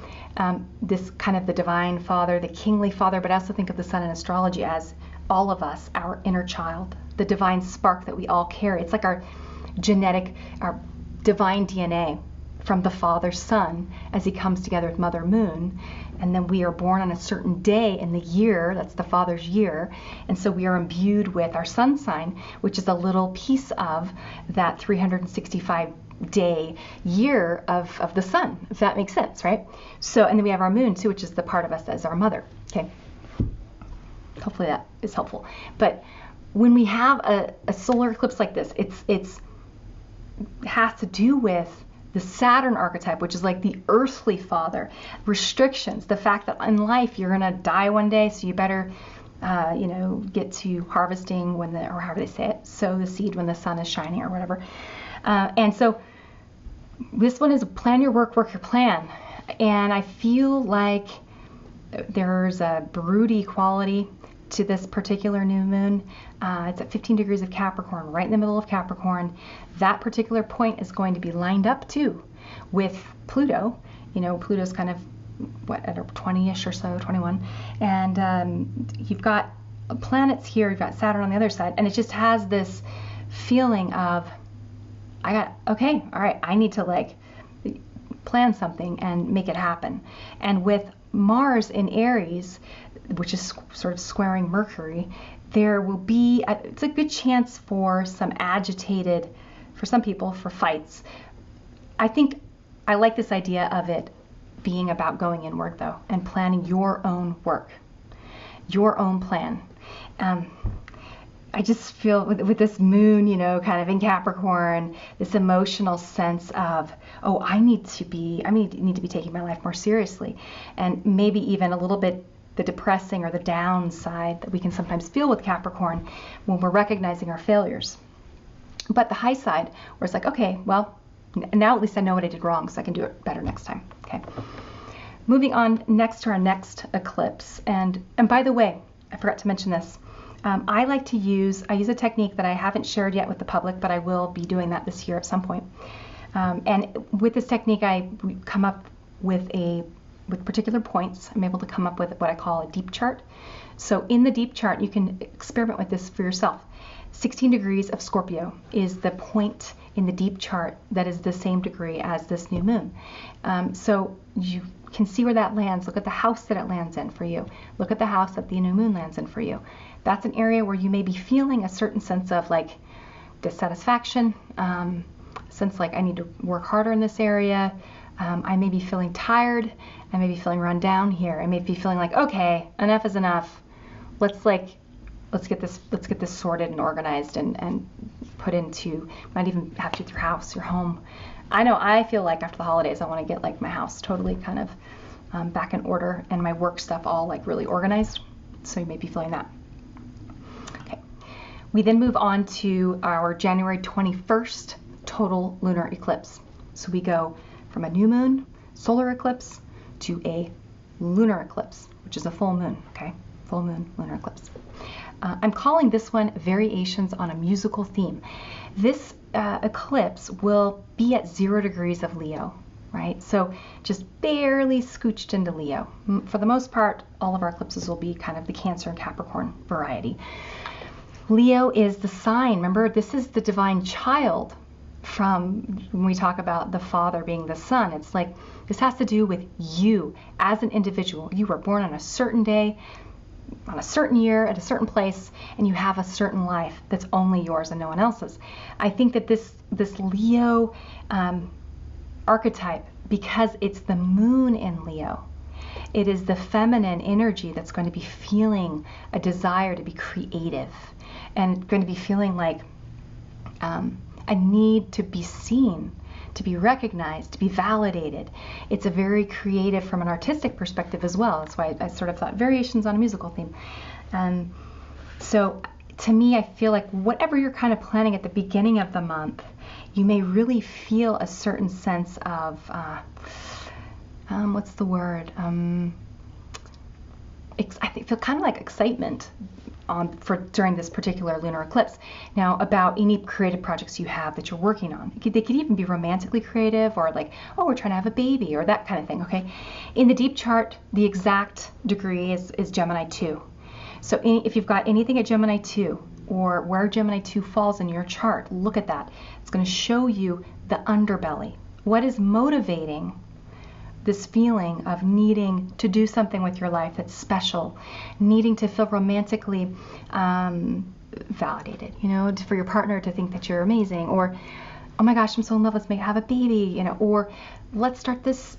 this kind of the divine father, the kingly father, but I also think of the sun in astrology as all of us, our inner child, the divine spark that we all carry. It's like our genetic, our divine DNA from the father sun as he comes together with mother moon. And then we are born on a certain day in the year, that's the father's year. And so we are imbued with our sun sign, which is a little piece of that 365-day year of the sun, if that makes sense, right? So, and then we have our moon too, which is the part of us that is our mother, okay? Hopefully that is helpful. But when we have a solar eclipse like this, it has to do with the Saturn archetype, which is like the earthly father, restrictions, the fact that in life you're gonna die one day, so you better, get to harvesting or however they say it, sow the seed when the sun is shining or whatever. And so this one is plan your work, work your plan. And I feel like there's a broody quality to this particular new moon. It's at 15 degrees of Capricorn, right in the middle of Capricorn. That particular point is going to be lined up too with Pluto. Pluto's kind of, at 20-ish or so, 21. And you've got planets here, you've got Saturn on the other side, and it just has this feeling of, okay, all right, I need to plan something and make it happen. And with Mars in Aries, which is sort of squaring Mercury, there will be, it's a good chance for some agitated, for some people, for fights. I think I like this idea of it being about going inward though, and planning your own work, your own plan. I just feel with this moon, kind of in Capricorn, this emotional sense of, oh, I need to be taking my life more seriously, and maybe even a little bit the depressing or the downside that we can sometimes feel with Capricorn when we're recognizing our failures. But the high side, where it's like, okay, well, now at least I know what I did wrong, so I can do it better next time. Okay. Moving on next to our next eclipse, and by the way, I forgot to mention this. I use a technique that I haven't shared yet with the public, but I will be doing that this year at some point. And with this technique, I come up with particular points. I'm able to come up with what I call a deep chart. So in the deep chart, you can experiment with this for yourself. 16 degrees of Scorpio is the point in the deep chart that is the same degree as this new moon. So you can see where that lands. Look at the house that it lands in for you. Look at the house that the new moon lands in for you. That's an area where you may be feeling a certain sense of dissatisfaction, sense I need to work harder in this area. I may be feeling tired. I may be feeling run down here. I may be feeling okay, enough is enough. Let's get this sorted and organized and put into, might even have to your house, your home. I know I feel after the holidays I want to get my house totally kind of back in order and my work stuff all really organized. So you may be feeling that. Okay. We then move on to our January 21st total lunar eclipse. So we go from a new moon, solar eclipse, to a lunar eclipse, which is a full moon, okay? Full moon, lunar eclipse. I'm calling this one Variations on a Musical Theme. This eclipse will be at 0 degrees of Leo, right? So just barely scooched into Leo. For the most part, all of our eclipses will be kind of the Cancer and Capricorn variety. Leo is the sign. Remember, this is the divine child from when we talk about the father being the son. It's like this has to do with you as an individual. You were born on a certain day, on a certain year, at a certain place, and you have a certain life that's only yours and no one else's. I think that this Leo archetype, because it's the moon in Leo, it is the feminine energy that's going to be feeling a desire to be creative and going to be feeling like a need to be seen, to be recognized, to be validated. It's a very creative from an artistic perspective as well. That's why I sort of thought variations on a musical theme. So to me, I feel like whatever you're kind of planning at the beginning of the month, you may really feel a certain sense of, what's the word? I feel kind of like excitement during this particular lunar eclipse. Now, about any creative projects you have that you're working on. They could even be romantically creative, or like, oh, we're trying to have a baby, or that kind of thing, okay? In the deep chart, the exact degree is Gemini 2. So if you've got anything at Gemini 2, or where Gemini 2 falls in your chart, look at that. It's going to show you the underbelly. What is motivating this feeling of needing to do something with your life that's special, needing to feel romantically validated, for your partner to think that you're amazing, or, oh my gosh, I'm so in love, let's have a baby, or let's start this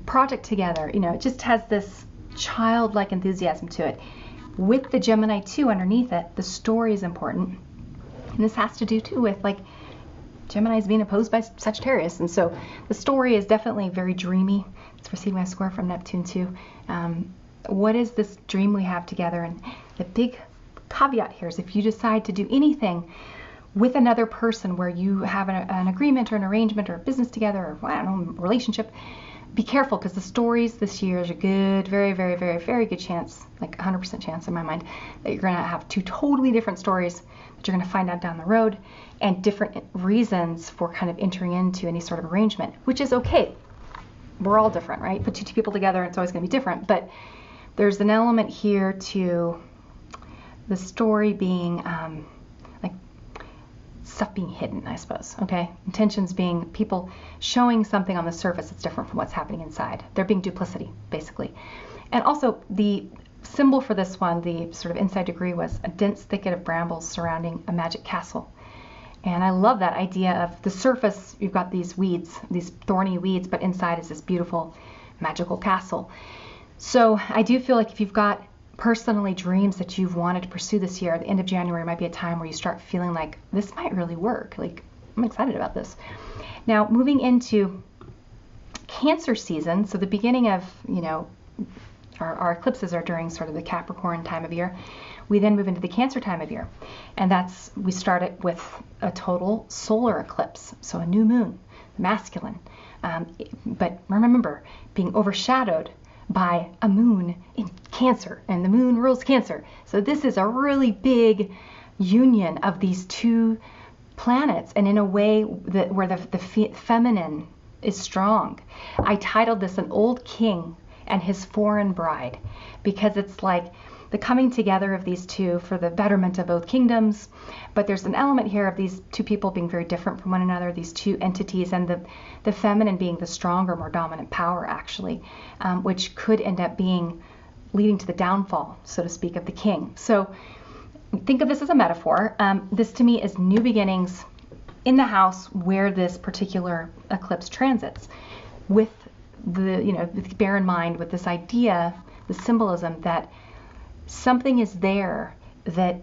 project together. It just has this childlike enthusiasm to it. With the Gemini 2 underneath it, the story is important. And this has to do too with like Gemini is being opposed by Sagittarius, and so the story is definitely very dreamy. It's receiving my square from Neptune too. What is this dream we have together? And the big caveat here is if you decide to do anything with another person where you have an agreement or an arrangement or a business together, or I don't know, relationship, be careful, because the stories this year is a good, very, very, very, very good chance, like 100% chance in my mind, that you're going to have two totally different stories that you're going to find out down the road, and different reasons for kind of entering into any sort of arrangement, which is okay. We're all different, right? Put two people together, it's always going to be different. But there's an element here to the story being like stuff being hidden, I suppose. Okay, intentions being people showing something on the surface that's different from what's happening inside. There being duplicity, basically. And also the symbol for this one, the sort of inside degree, was a dense thicket of brambles surrounding a magic castle. And I love that idea of the surface, you've got these weeds, these thorny weeds, but inside is this beautiful magical castle. So I do feel like if you've got personally dreams that you've wanted to pursue this year, the end of January might be a time where you start feeling like this might really work. Like, I'm excited about this. Now, moving into Cancer season, so the beginning of, our eclipses are during sort of the Capricorn time of year. We then move into the Cancer time of year, and we start it with a total solar eclipse, so a new moon, masculine, but remember, being overshadowed by a moon in Cancer, and the moon rules Cancer. So this is a really big union of these two planets, and in a way where the feminine is strong. I titled this An Old King and His Foreign Bride, because it's like the coming together of these two for the betterment of both kingdoms. But there's an element here of these two people being very different from one another, these two entities, and the feminine being the stronger, more dominant power, actually, which could end up leading to the downfall, so to speak, of the king. So think of this as a metaphor. This to me is new beginnings in the house where this particular eclipse transits, with bear in mind with this idea, the symbolism that something is there that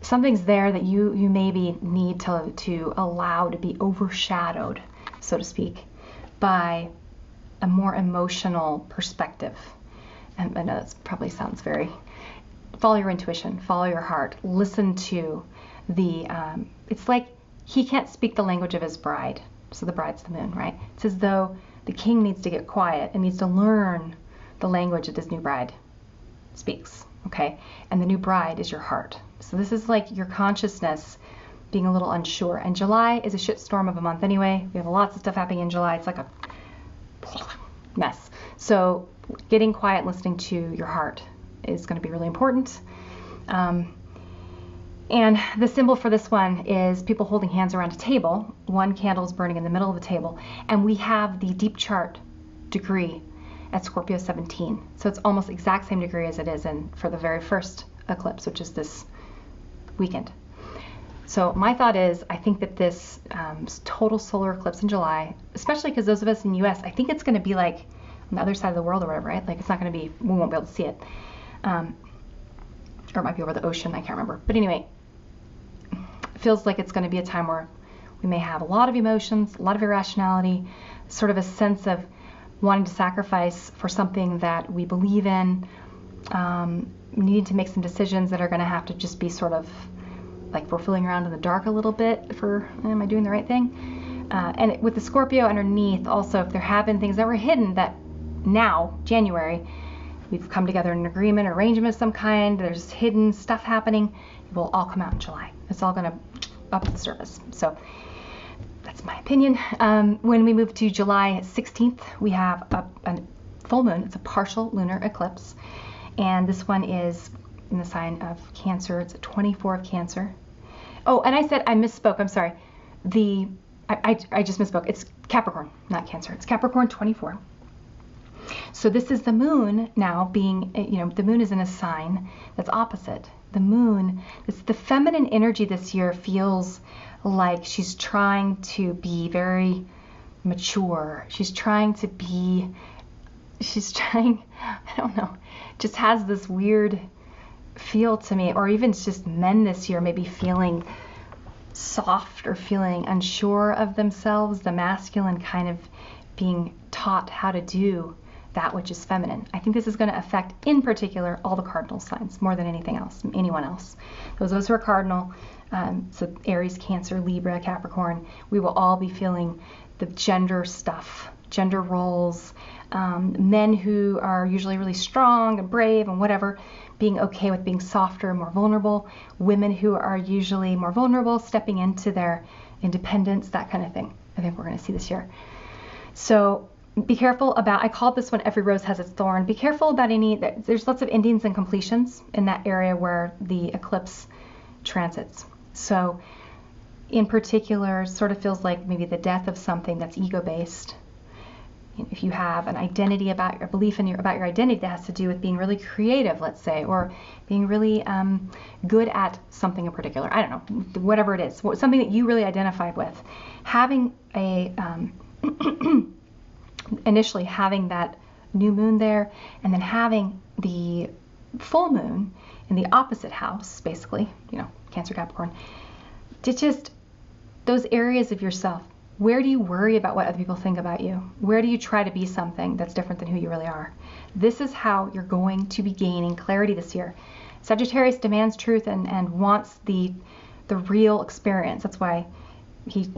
something's there that you maybe need to allow to be overshadowed, so to speak, by a more emotional perspective. And I know that probably sounds very, follow your intuition, follow your heart, listen to it's like he can't speak the language of his bride, so the bride's the moon, right? It's as though the king needs to get quiet and needs to learn the language of his new bride. speaks, okay? And the new bride is your heart. So this is like your consciousness being a little unsure. And July is a shitstorm of a month anyway. We have lots of stuff happening in July. It's like a mess. So getting quiet, listening to your heart is going to be really important. And the symbol for this one is people holding hands around a table. One candle is burning in the middle of the table. And we have the deep chart degree at Scorpio 17. So it's almost exact same degree as it is for the very first eclipse, which is this weekend. So my thought is, I think that this total solar eclipse in July, especially because those of us in the US, I think it's going to be like on the other side of the world or whatever, right? Like it's not going to be, we won't be able to see it. Or it might be over the ocean, I can't remember. But anyway, it feels like it's going to be a time where we may have a lot of emotions, a lot of irrationality, sort of a sense of wanting to sacrifice for something that we believe in, needing to make some decisions that are going to have to just be sort of like we're feeling around in the dark a little bit for, am I doing the right thing? And with the Scorpio underneath, also, if there have been things that were hidden that now, January, we've come together in an agreement, arrangement of some kind, there's hidden stuff happening, it will all come out in July. It's all going to up the surface. So that's my opinion. When we move to July 16th, we have a full moon. It's a partial lunar eclipse. And this one is in the sign of Cancer. It's a 24 of Cancer. Oh, and I said, I misspoke. I'm sorry. I just misspoke. It's Capricorn, not Cancer. It's Capricorn 24. So this is the moon now being, the moon is in a sign that's opposite. The moon, the feminine energy this year feels like she's trying to be very mature. She's trying, I don't know, just has this weird feel to me, or even just men this year maybe feeling soft or feeling unsure of themselves, the masculine kind of being taught how to do that which is feminine. I think this is going to affect, in particular, all the cardinal signs more than anything else, anyone else. Those of us who are cardinal, so Aries, Cancer, Libra, Capricorn, we will all be feeling the gender stuff, gender roles, men who are usually really strong and brave and whatever, being okay with being softer and more vulnerable, women who are usually more vulnerable, stepping into their independence, that kind of thing. I think we're going to see this year. So be careful about, I called this one Every Rose Has Its Thorn. Be careful about there's lots of endings and completions in that area where the eclipse transits. So in particular, sort of feels like maybe the death of something that's ego-based. If you have an identity about your belief about your identity that has to do with being really creative, let's say, or being really good at something in particular, I don't know, whatever it is, something that you really identify with, having initially having that new moon there, and then having the full moon in the opposite house, basically, Cancer, Capricorn, just those areas of yourself. Where do you worry about what other people think about you? Where do you try to be something that's different than who you really are? This is how you're going to be gaining clarity this year. Sagittarius demands truth and wants the real experience. That's why he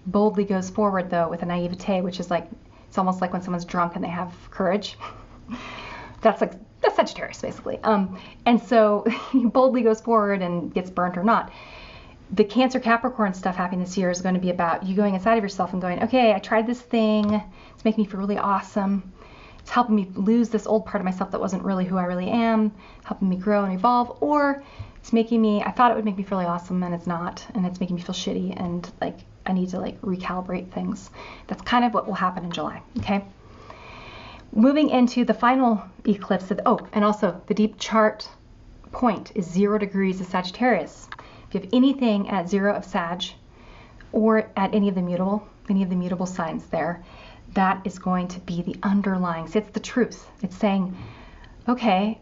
boldly goes forward, though, with a naivete, which is like, it's almost like when someone's drunk and they have courage. That's Sagittarius, basically. And so he boldly goes forward and gets burnt or not. The Cancer Capricorn stuff happening this year is going to be about you going inside of yourself and going, okay, I tried this thing. It's making me feel really awesome. It's helping me lose this old part of myself that wasn't really who I really am, helping me grow and evolve. Or it's making me, I thought it would make me feel really awesome and it's not. And it's making me feel shitty and like I need to recalibrate things. That's kind of what will happen in July, okay? Moving into the final eclipse, and also the deep chart point is 0 degrees of Sagittarius. If you have anything at 0 of Sag or at any of the mutable signs there, that is going to be the underlying, so it's the truth. It's saying, okay,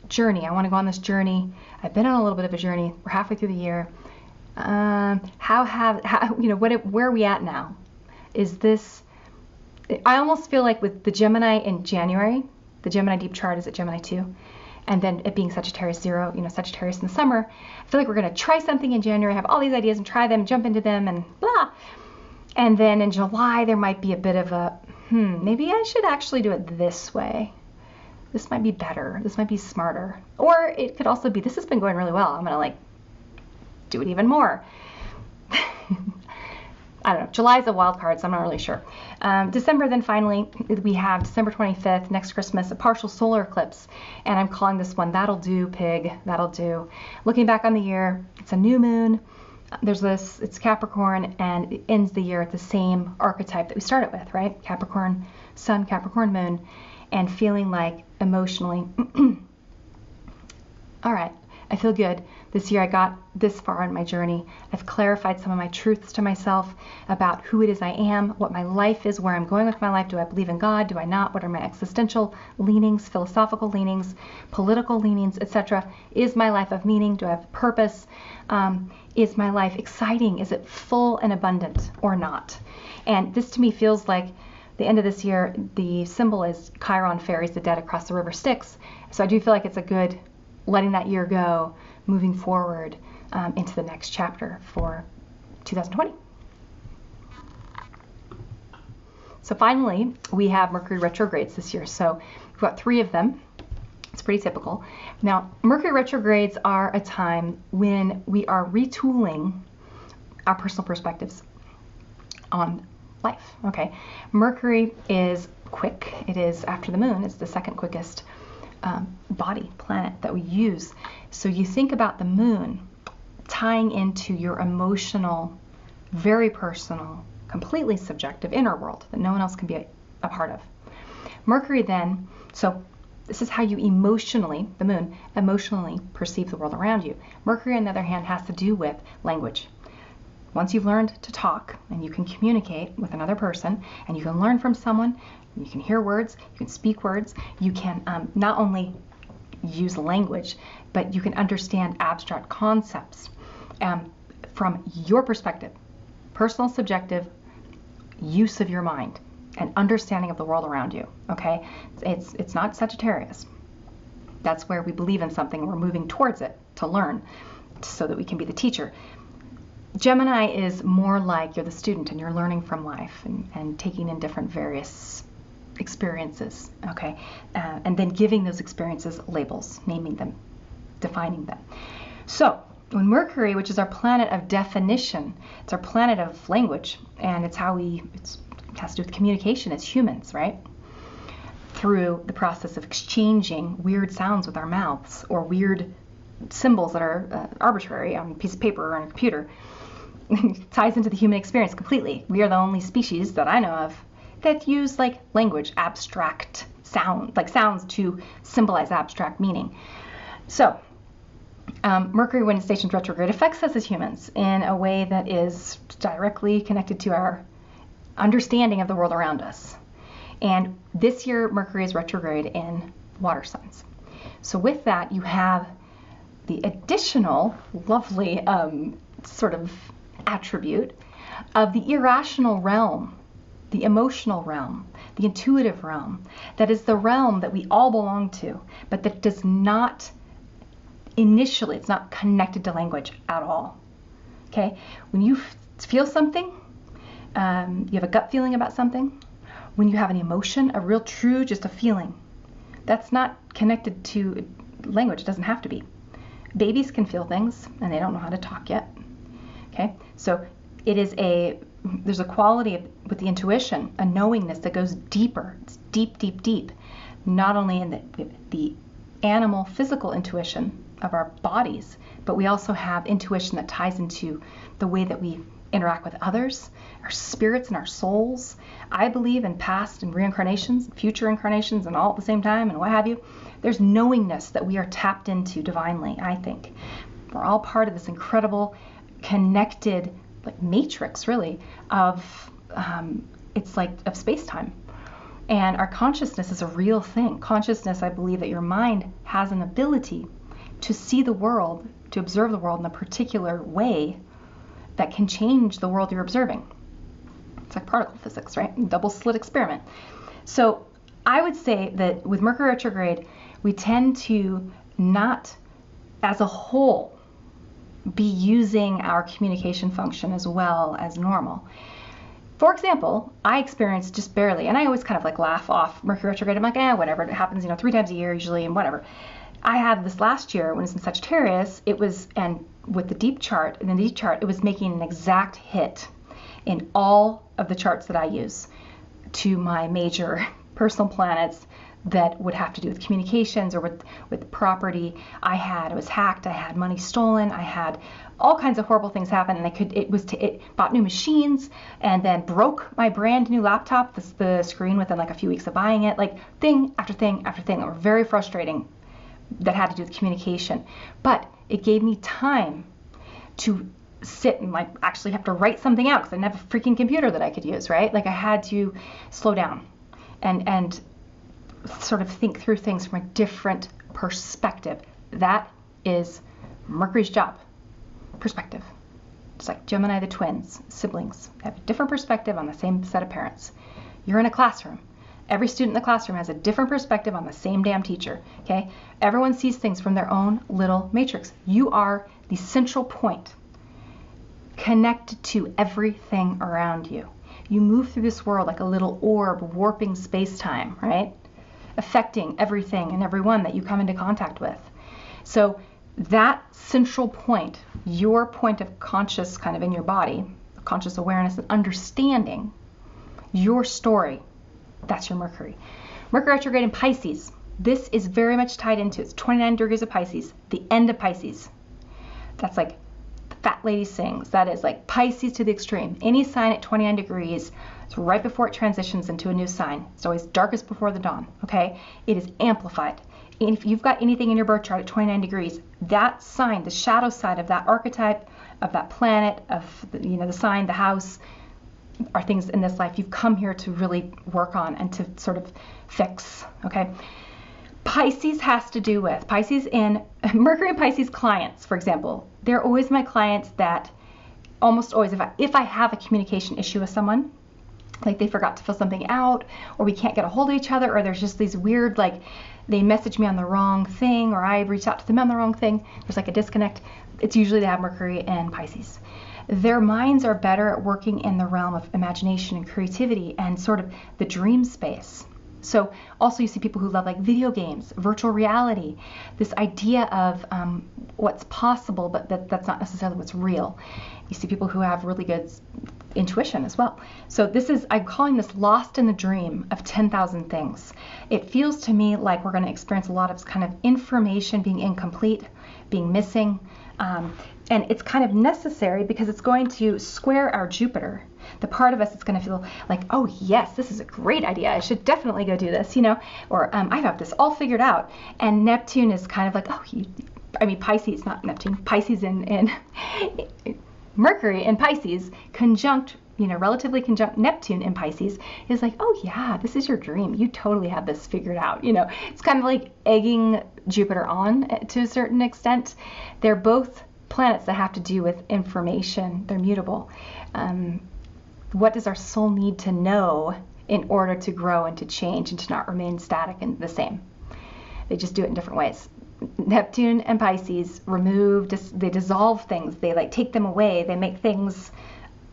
journey, I want to go on this journey. I've been on a little bit of a journey. We're halfway through the year. Where are we at now? Is this, I almost feel like with the Gemini in January, the Gemini deep chart is at Gemini 2, and then it being Sagittarius 0, Sagittarius in the summer, I feel like we're going to try something in January, have all these ideas and try them, jump into them and blah. And then in July, there might be a bit of a, maybe I should actually do it this way. this might be better, this might be smarter. Or it could also be, this has been going really well, I'm gonna like do it even more. I don't know, July's a wild card, so I'm not really sure. December, then finally, we have December 25th, next Christmas, a partial solar eclipse. And I'm calling this one, That'll Do, Pig, That'll Do. Looking back on the year, it's a new moon. There's this, it's Capricorn, and it ends the year at the same archetype that we started with, right? Capricorn Sun, Capricorn Moon, and feeling like emotionally, all right, I feel good. This year I got this far on my journey. I've clarified some of my truths to myself about who it is I am, what my life is, where I'm going with my life. Do I believe in God? Do I not? What are my existential leanings, philosophical leanings, political leanings, etc.? Is my life of meaning? Do I have purpose? Is my life exciting? Is it full and abundant or not? And this to me feels like the end of this year, the symbol is Chiron ferries the dead across the river Styx. So I do feel like it's a good letting that year go, moving forward into the next chapter for 2020. So finally, we have Mercury retrogrades this year. So we've got 3 of them. It's pretty typical. Now, Mercury retrogrades are a time when we are retooling our personal perspectives on life. Okay, Mercury is quick. It is after the moon. It's the second quickest body planet that we use. So you think about the moon tying into your emotional, very personal, completely subjective inner world that no one else can be a part of. Mercury then, so this is how you emotionally, the moon, emotionally perceive the world around you. Mercury, on the other hand, has to do with language. Once you've learned to talk and you can communicate with another person and you can learn from someone, you can hear words, you can speak words, you can not only use language, but you can understand abstract concepts from your perspective, personal, subjective use of your mind and understanding of the world around you, okay? It's not Sagittarius. That's where we believe in something and we're moving towards it to learn so that we can be the teacher. Gemini is more like you're the student and you're learning from life and taking in different various experiences, okay? And then giving those experiences labels, naming them, defining them. So when Mercury, which is our planet of definition, it's our planet of language, and it's how it has to do with communication as humans, right? Through the process of exchanging weird sounds with our mouths or weird symbols that are arbitrary on a piece of paper or on a computer. Ties into the human experience completely. We are the only species that I know of that use like language, abstract sound, like sounds to symbolize abstract meaning. So Mercury, when it stations retrograde, affects us as humans in a way that is directly connected to our understanding of the world around us. And this year, Mercury is retrograde in water signs. So with that, you have the additional lovely sort of attribute of the irrational realm, the emotional realm, the intuitive realm. That is the realm that we all belong to, but that does not initially, it's not connected to language at all. Okay? When you feel something, you have a gut feeling about something, when you have an emotion, a real true, just a feeling, that's not connected to language. It doesn't have to be. Babies can feel things and they don't know how to talk yet. Okay? So it is there's a quality with the intuition, a knowingness that goes deeper. It's deep, deep, deep. Not only in the animal physical intuition of our bodies, but we also have intuition that ties into the way that we interact with others, our spirits and our souls. I believe in past and reincarnations, future incarnations, and all at the same time, and what have you. There's knowingness that we are tapped into divinely, I think. We're all part of this incredible, connected, like matrix, really, of it's like of space-time. And our consciousness is a real thing. Consciousness, I believe that your mind has an ability to see the world, to observe the world in a particular way that can change the world you're observing. It's like particle physics, right? Double slit experiment. So I would say that with Mercury retrograde, we tend to not, as a whole, be using our communication function as well as normal. For example, I experienced just barely, and I always kind of like laugh off Mercury retrograde. I'm like, whatever, it happens, 3 times a year usually, and whatever. I had this last year when it's in Sagittarius, and with the deep chart, in the deep chart, it was making an exact hit in all of the charts that I use to my major personal planets that would have to do with communications or with property. I was hacked, I had money stolen, I had all kinds of horrible things happen, and it bought new machines and then broke my brand new laptop, the screen within like a few weeks of buying it, like thing after thing after thing that were very frustrating that had to do with communication. But it gave me time to sit and like actually have to write something out because I didn't have a freaking computer that I could use, right? Like I had to slow down and sort of think through things from a different perspective. That is Mercury's job, perspective. It's like Gemini, the twins, siblings, have a different perspective on the same set of parents. You're in a classroom. Every student in the classroom has a different perspective on the same damn teacher, okay? Everyone sees things from their own little matrix. You are the central point, connected to everything around you. You move through this world like a little orb warping space-time, right? Affecting everything and everyone that you come into contact with. So that central point, your point of conscious kind of in your body, conscious awareness and understanding your story, that's your Mercury. Mercury retrograde in Pisces. This is very much tied into, it's 29 degrees of Pisces, the end of Pisces. That's like the fat lady sings. That is like Pisces to the extreme. Any sign at 29 degrees, it's right before it transitions into a new sign. It's always darkest before the dawn, okay? It is amplified. And if you've got anything in your birth chart at 29 degrees, that sign, the shadow side of that archetype, of that planet, of the sign, the house, are things in this life you've come here to really work on and to sort of fix, okay? Pisces has to do with, Mercury and Pisces clients, for example, they're always my clients that almost always, if I have a communication issue with someone, like they forgot to fill something out, or we can't get a hold of each other, or there's just these weird, like they message me on the wrong thing, or I reach out to them on the wrong thing, there's like a disconnect, it's usually they have Mercury and Pisces. Their minds are better at working in the realm of imagination and creativity and sort of the dream space. So also you see people who love like video games, virtual reality, this idea of what's possible, but that's not necessarily what's real. You see people who have really good intuition as well. So I'm calling this lost in the dream of 10,000 things. It feels to me like we're going to experience a lot of kind of information being incomplete, being missing, and it's kind of necessary because it's going to square our Jupiter. The part of us that's going to feel like, oh yes, this is a great idea. I should definitely go do this, or I have this all figured out. And Neptune is kind of like, Pisces, not Neptune, Pisces in Mercury in Pisces conjunct, relatively conjunct Neptune in Pisces is like, oh yeah, this is your dream. You totally have this figured out. It's kind of like egging Jupiter on to a certain extent. They're both planets that have to do with information. They're mutable. What does our soul need to know in order to grow and to change and to not remain static and the same? They just do it in different ways. Neptune and Pisces they dissolve things. They like take them away. They make things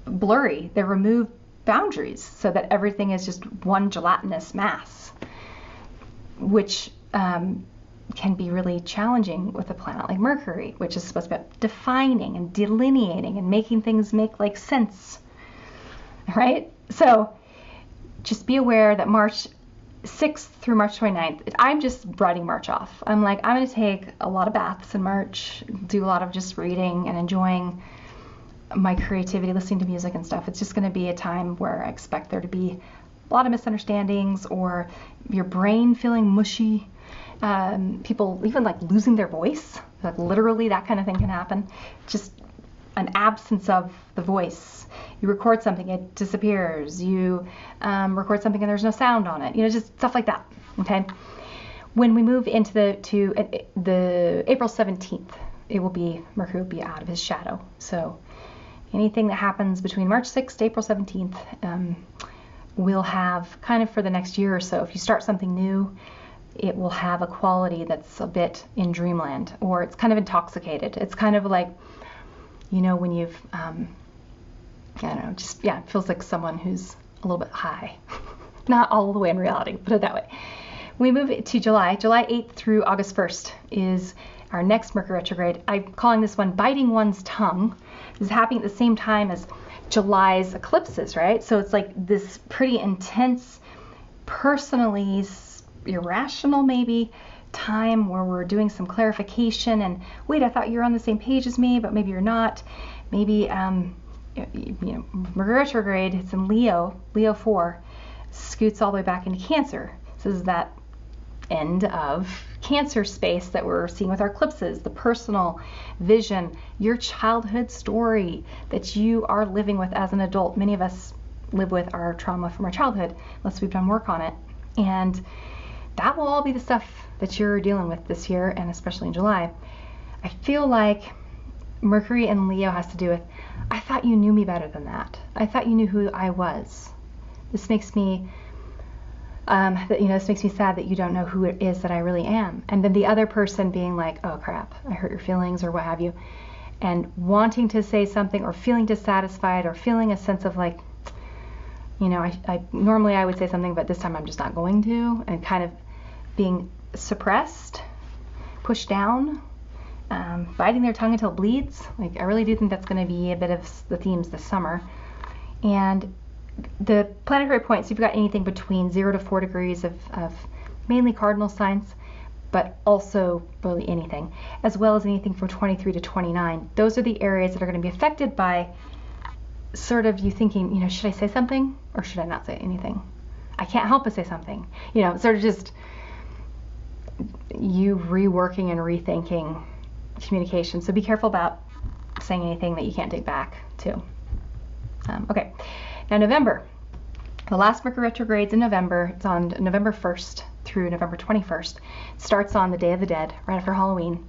blurry. They remove boundaries so that everything is just one gelatinous mass, which can be really challenging with a planet like Mercury, which is supposed to be defining and delineating and making things make like sense, right? So just be aware that March 6th through March 29th, I'm just writing March off. I'm like, I'm going to take a lot of baths in March, do a lot of just reading and enjoying my creativity, listening to music and stuff. It's just going to be a time where I expect there to be a lot of misunderstandings or your brain feeling mushy. People even like losing their voice, like literally that kind of thing can happen. Just an absence of the voice. You record something, it disappears. You record something and there's no sound on it. Just stuff like that. Okay. When we move into the April 17th, Mercury will be out of his shadow. So anything that happens between March 6th to April 17th, will have kind of for the next year or so. If you start something new, it will have a quality that's a bit in dreamland, or it's kind of intoxicated. It's kind of like, when you've I don't know, just, yeah, it feels like someone who's a little bit high. Not all the way in reality, put it that way. We move to July. July 8th through August 1st is our next Mercury retrograde. I'm calling this one Biting One's Tongue. This is happening at the same time as July's eclipses, right? So it's like this pretty intense, personally irrational maybe, time where we're doing some clarification and, wait, I thought you were on the same page as me, but maybe you're not. Maybe, Mercury retrograde, it's in Leo 4, scoots all the way back into Cancer. This is that end of Cancer space that we're seeing with our eclipses, the personal vision, your childhood story that you are living with as an adult. Many of us live with our trauma from our childhood, unless we've done work on it. And that will all be the stuff that you're dealing with this year, and especially in July. I feel like Mercury in Leo has to do with, I thought you knew me better than that. I thought you knew who I was. This makes me this makes me sad that you don't know who it is that I really am. And then the other person being like, oh crap, I hurt your feelings or what have you, and wanting to say something or feeling dissatisfied or feeling a sense of like, I normally I would say something, but this time I'm just not going to, and kind of being suppressed, pushed down, biting their tongue until it bleeds. Like, I really do think that's going to be a bit of the themes this summer. And the planetary points, you've got anything between 0 to 4 degrees of mainly cardinal signs, but also really anything, as well as anything from 23 to 29. Those are the areas that are going to be affected by sort of you thinking, should I say something or should I not say anything? I can't help but say something. Sort of just you reworking and rethinking communication. So be careful about saying anything that you can't take back too. Okay. Now November, the last Mercury retrograde's in November. It's on November 1st through November 21st. It starts on the Day of the Dead, right after Halloween,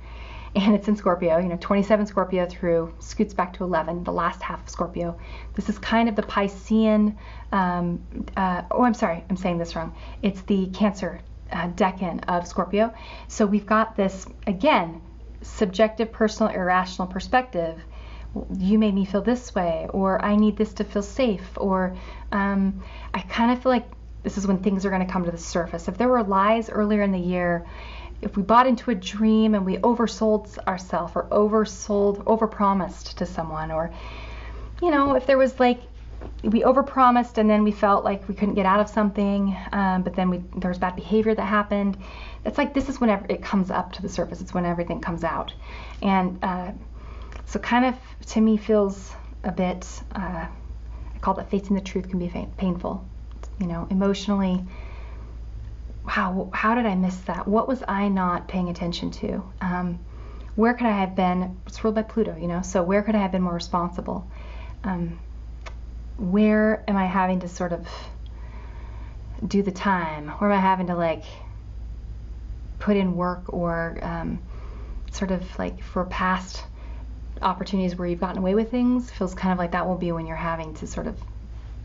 and it's in Scorpio. 27 Scorpio through, scoots back to 11, the last half of Scorpio. This is kind of the Piscean, I'm sorry, I'm saying this wrong. It's the Cancer decan of Scorpio. So we've got this, again, subjective, personal, irrational perspective. You made me feel this way, or I need this to feel safe, or I kind of feel like this is when things are going to come to the surface. If there were lies earlier in the year, if we bought into a dream and we oversold ourselves or overpromised to someone, or, if there was like, we overpromised and then we felt like we couldn't get out of something, but then there was bad behavior that happened. It's like, this is whenever it comes up to the surface. It's when everything comes out. And so kind of, to me, feels a bit, I call it facing the truth can be painful, emotionally. Wow, how did I miss that? What was I not paying attention to? Where could I have been? It's ruled by Pluto, so where could I have been more responsible? Where am I having to sort of do the time? Where am I having to put in work, or sort of like for past opportunities where you've gotten away with things? Feels kind of like that will be when you're having to sort of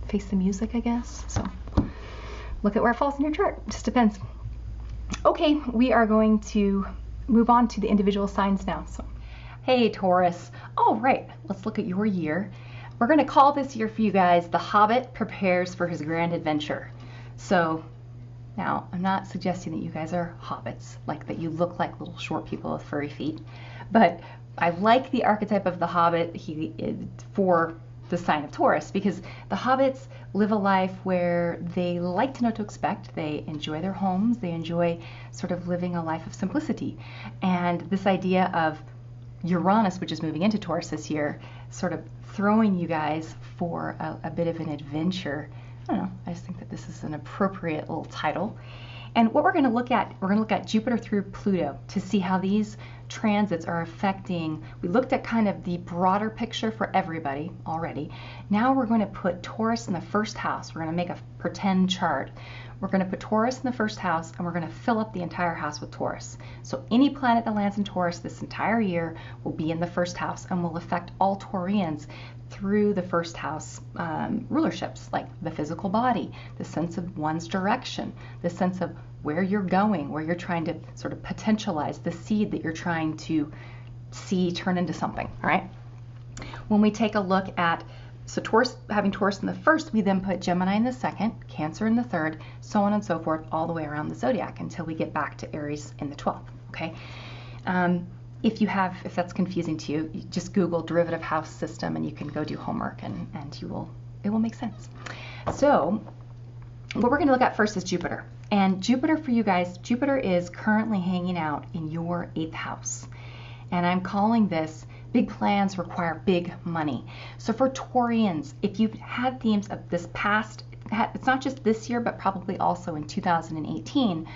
face the music, I guess. So look at where it falls in your chart. It just depends. Okay, we are going to move on to the individual signs now. So, hey Taurus. All right, let's look at your year. We're going to call this year for you guys, The Hobbit Prepares for His Grand Adventure. So now, I'm not suggesting that you guys are hobbits, like that you look like little short people with furry feet, but I like the archetype of the Hobbit for the sign of Taurus, because the Hobbits live a life where they like to know what to expect. They enjoy their homes. They enjoy sort of living a life of simplicity. And this idea of Uranus, which is moving into Taurus this year, sort of throwing you guys for a bit of an adventure. I don't know, I just think that this is an appropriate little title. And what we're going to look at Jupiter through Pluto to see how these transits are affecting. We looked at kind of the broader picture for everybody already. Now we're going to put Taurus in the first house. We're going to make a pretend chart. We're going to put Taurus in the first house, and we're going to fill up the entire house with Taurus. So any planet that lands in Taurus this entire year will be in the first house and will affect all Taurians through the first house rulerships, like the physical body, the sense of one's direction, the sense of where you're going, where you're trying to sort of potentialize the seed that you're trying to see turn into something, all right? When we take a look at So Taurus, having Taurus in the first, we then put Gemini in the second, Cancer in the third, so on and so forth, all the way around the zodiac until we get back to Aries in the 12th. Okay. If that's confusing to you, just Google derivative house system and you can go do homework and it will make sense. So what we're going to look at first is Jupiter. And Jupiter for you guys, Jupiter is currently hanging out in your 8th house. And I'm calling this big plans require big money. So for Taurians, if you've had themes of this past, it's not just this year, but probably also in 2018,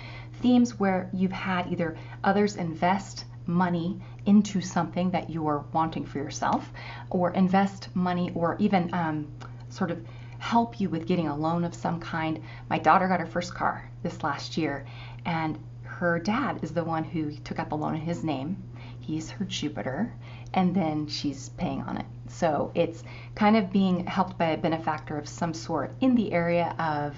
themes where you've had either others invest money into something that you're wanting for yourself, or invest money, or even sort of help you with getting a loan of some kind. My daughter got her first car this last year, and her dad is the one who took out the loan in his name. He's her Jupiter, and then she's paying on it. So it's kind of being helped by a benefactor of some sort in the area of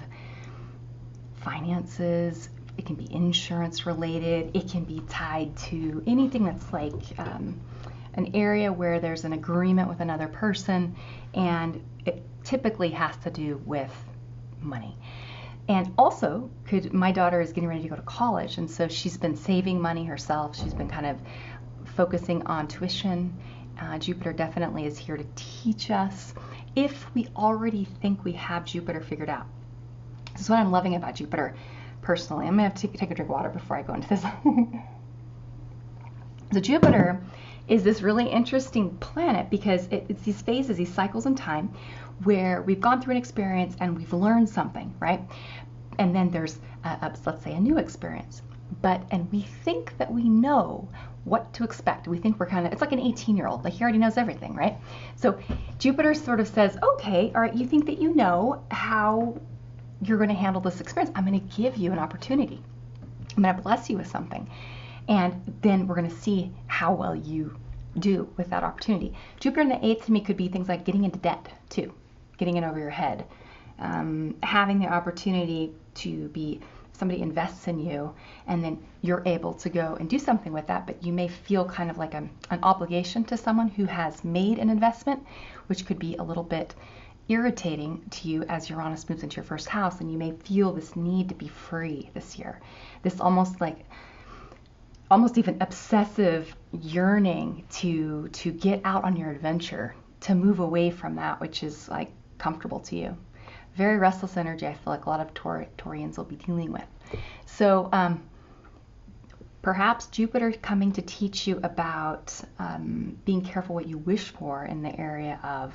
finances. It can be insurance related. It can be tied to anything that's like an area where there's an agreement with another person, and it typically has to do with money. And also, my daughter is getting ready to go to college, and so she's been saving money herself. She's been kind of focusing on tuition. Jupiter definitely is here to teach us if we already think we have Jupiter figured out. This is what I'm loving about Jupiter personally. I'm going to have to take a drink of water before I go into this. So Jupiter is this really interesting planet because it's these phases, these cycles in time where we've gone through an experience and we've learned something, right? And then there's, let's say, a new experience. And we think that we know what to expect. We think we're kind of, it's like an 18-year-old, like he already knows everything, right? So Jupiter sort of says, okay, all right, you think that you know how you're going to handle this experience. I'm going to give you an opportunity. I'm going to bless you with something. And then we're going to see how well you do with that opportunity. Jupiter in the 8th to me could be things like getting into debt too, getting it over your head, having the opportunity to be, somebody invests in you and then you're able to go and do something with that, but you may feel kind of like an obligation to someone who has made an investment, which could be a little bit irritating to you as Uranus moves into your first house, and you may feel this need to be free this year. This almost even obsessive yearning to get out on your adventure, to move away from that which is like comfortable to you. Very restless energy, I feel like a lot of Taurians will be dealing with. So perhaps Jupiter coming to teach you about being careful what you wish for in the area of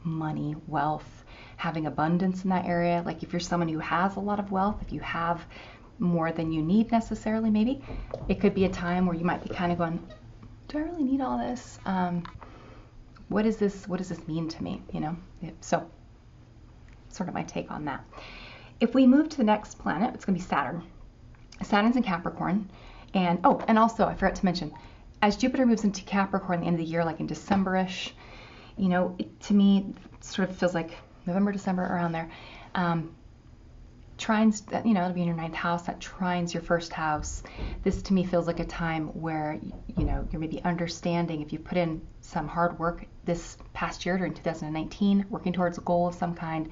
money, wealth, having abundance in that area. Like if you're someone who has a lot of wealth, if you have more than you need necessarily, maybe it could be a time where you might be kind of going, do I really need all this? What does this mean to me? You know? So sort of my take on that. If we move to the next planet, it's going to be Saturn. Saturn's in Capricorn. And also I forgot to mention, as Jupiter moves into Capricorn at the end of the year, like in December-ish, you know, to me, it sort of feels like November, December, around there. Trines, you know, it'll be in your 9th house. That trines your first house. This to me feels like a time where, you know, you're maybe understanding if you put in some hard work this past year during 2019, working towards a goal of some kind,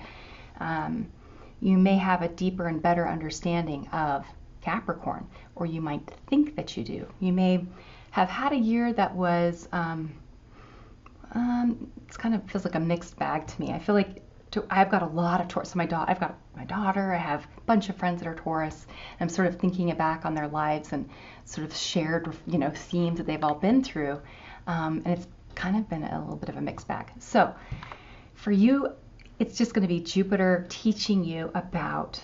you may have a deeper and better understanding of Capricorn, or you might think that you do. You may have had a year that was, it's kind of feels like a mixed bag to me. I feel like I've got a lot of Taurus. So I've got my daughter, I have a bunch of friends that are Taurus. I'm sort of thinking back on their lives and sort of shared, you know, themes that they've all been through. And it's kind of been a little bit of a mixed bag. So for you, it's just going to be Jupiter teaching you about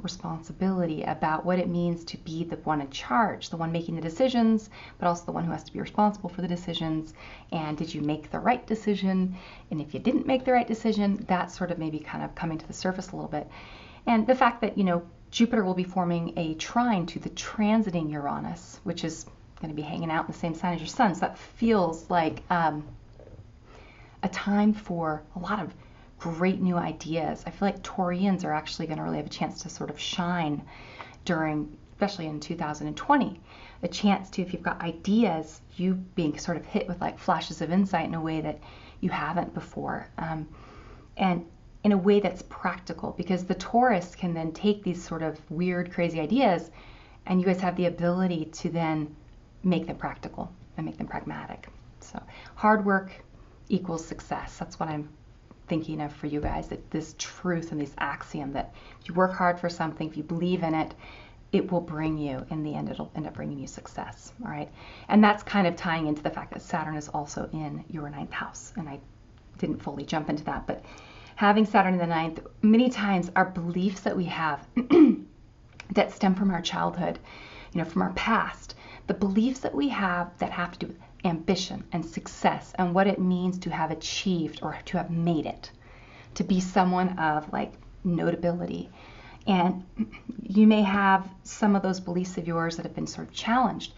responsibility, about what it means to be the one in charge, the one making the decisions, but also the one who has to be responsible for the decisions. And did you make the right decision? And if you didn't make the right decision, that's sort of maybe kind of coming to the surface a little bit. And the fact that, you know, Jupiter will be forming a trine to the transiting Uranus, which is going to be hanging out in the same sign as your sun. So that feels like a time for a lot of great new ideas. I feel like Taurians are actually going to really have a chance to sort of shine during, especially in 2020, a chance to, if you've got ideas, you being sort of hit with like flashes of insight in a way that you haven't before. And in a way that's practical, because the Taurus can then take these sort of weird, crazy ideas, and you guys have the ability to then make them practical and make them pragmatic. So hard work equals success. That's what I'm thinking of for you guys, that this truth and this axiom that if you work hard for something, if you believe in it, it will bring you, in the end, it'll end up bringing you success. All right. And that's kind of tying into the fact that Saturn is also in your 9th house. And I didn't fully jump into that, but having Saturn in the 9th, many times our beliefs that we have that stem from our childhood, from our past, the beliefs that we have that have to do with ambition and success and what it means to have achieved or to have made it, to be someone of like notability. And you may have some of those beliefs of yours that have been sort of challenged.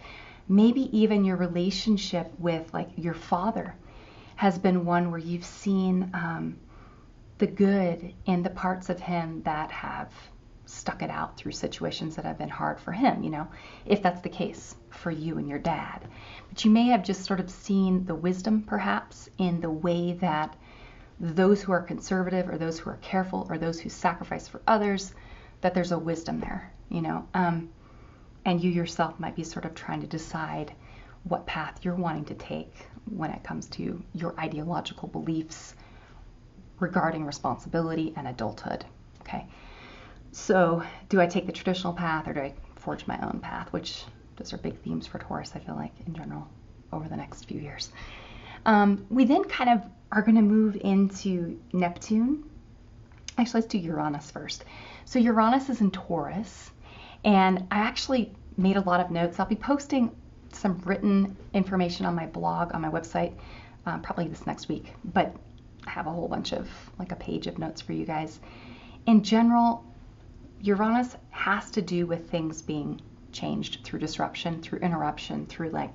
Maybe even your relationship with like your father has been one where you've seen the good in the parts of him that have stuck it out through situations that have been hard for him, if that's the case for you and your dad. But you may have just sort of seen the wisdom perhaps in the way that those who are conservative or those who are careful or those who sacrifice for others, that there's a wisdom there, and you yourself might be sort of trying to decide what path you're wanting to take when it comes to your ideological beliefs regarding responsibility and adulthood. Okay. So do I take the traditional path or do I forge my own path? Which those are big themes for Taurus, I feel like, in general, over the next few years. We then kind of are going to move into Neptune. Actually, let's do Uranus first. So Uranus is in Taurus, and I actually made a lot of notes. I'll be posting some written information on my blog, on my website, probably this next week. But I have a whole bunch of, like a page of notes for you guys. In general, Uranus has to do with things being changed through disruption, through interruption, through like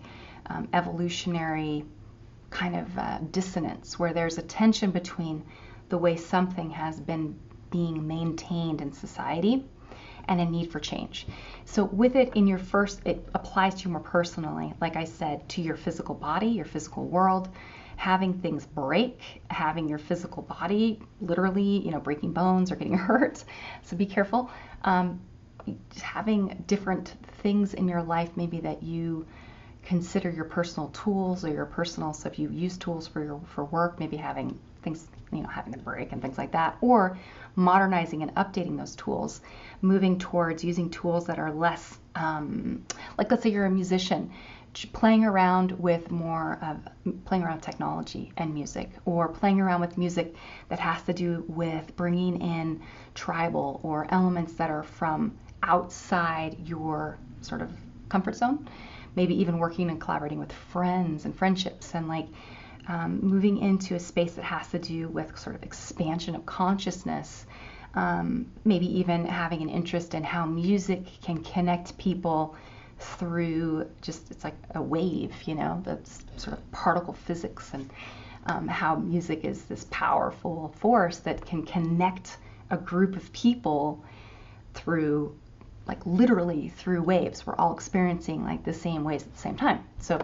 evolutionary kind of dissonance, where there's a tension between the way something has been being maintained in society and a need for change. So with it in your first, it applies to you more personally, like I said, to your physical body, your physical world, having things break, having your physical body literally, breaking bones or getting hurt. So be careful. Having different things in your life, maybe that you consider your personal tools or your personal, so if you use tools for work, maybe having things, having to break and things like that, or modernizing and updating those tools, moving towards using tools that are less, like let's say you're a musician, playing around with more of playing around with technology and music, or playing around with music that has to do with bringing in tribal or elements that are from outside your sort of comfort zone, maybe even working and collaborating with friends and friendships, and like moving into a space that has to do with sort of expansion of consciousness, maybe even having an interest in how music can connect people through just, it's like a wave, that's sort of particle physics, and how music is this powerful force that can connect a group of people through, like literally through waves. We're all experiencing like the same waves at the same time. So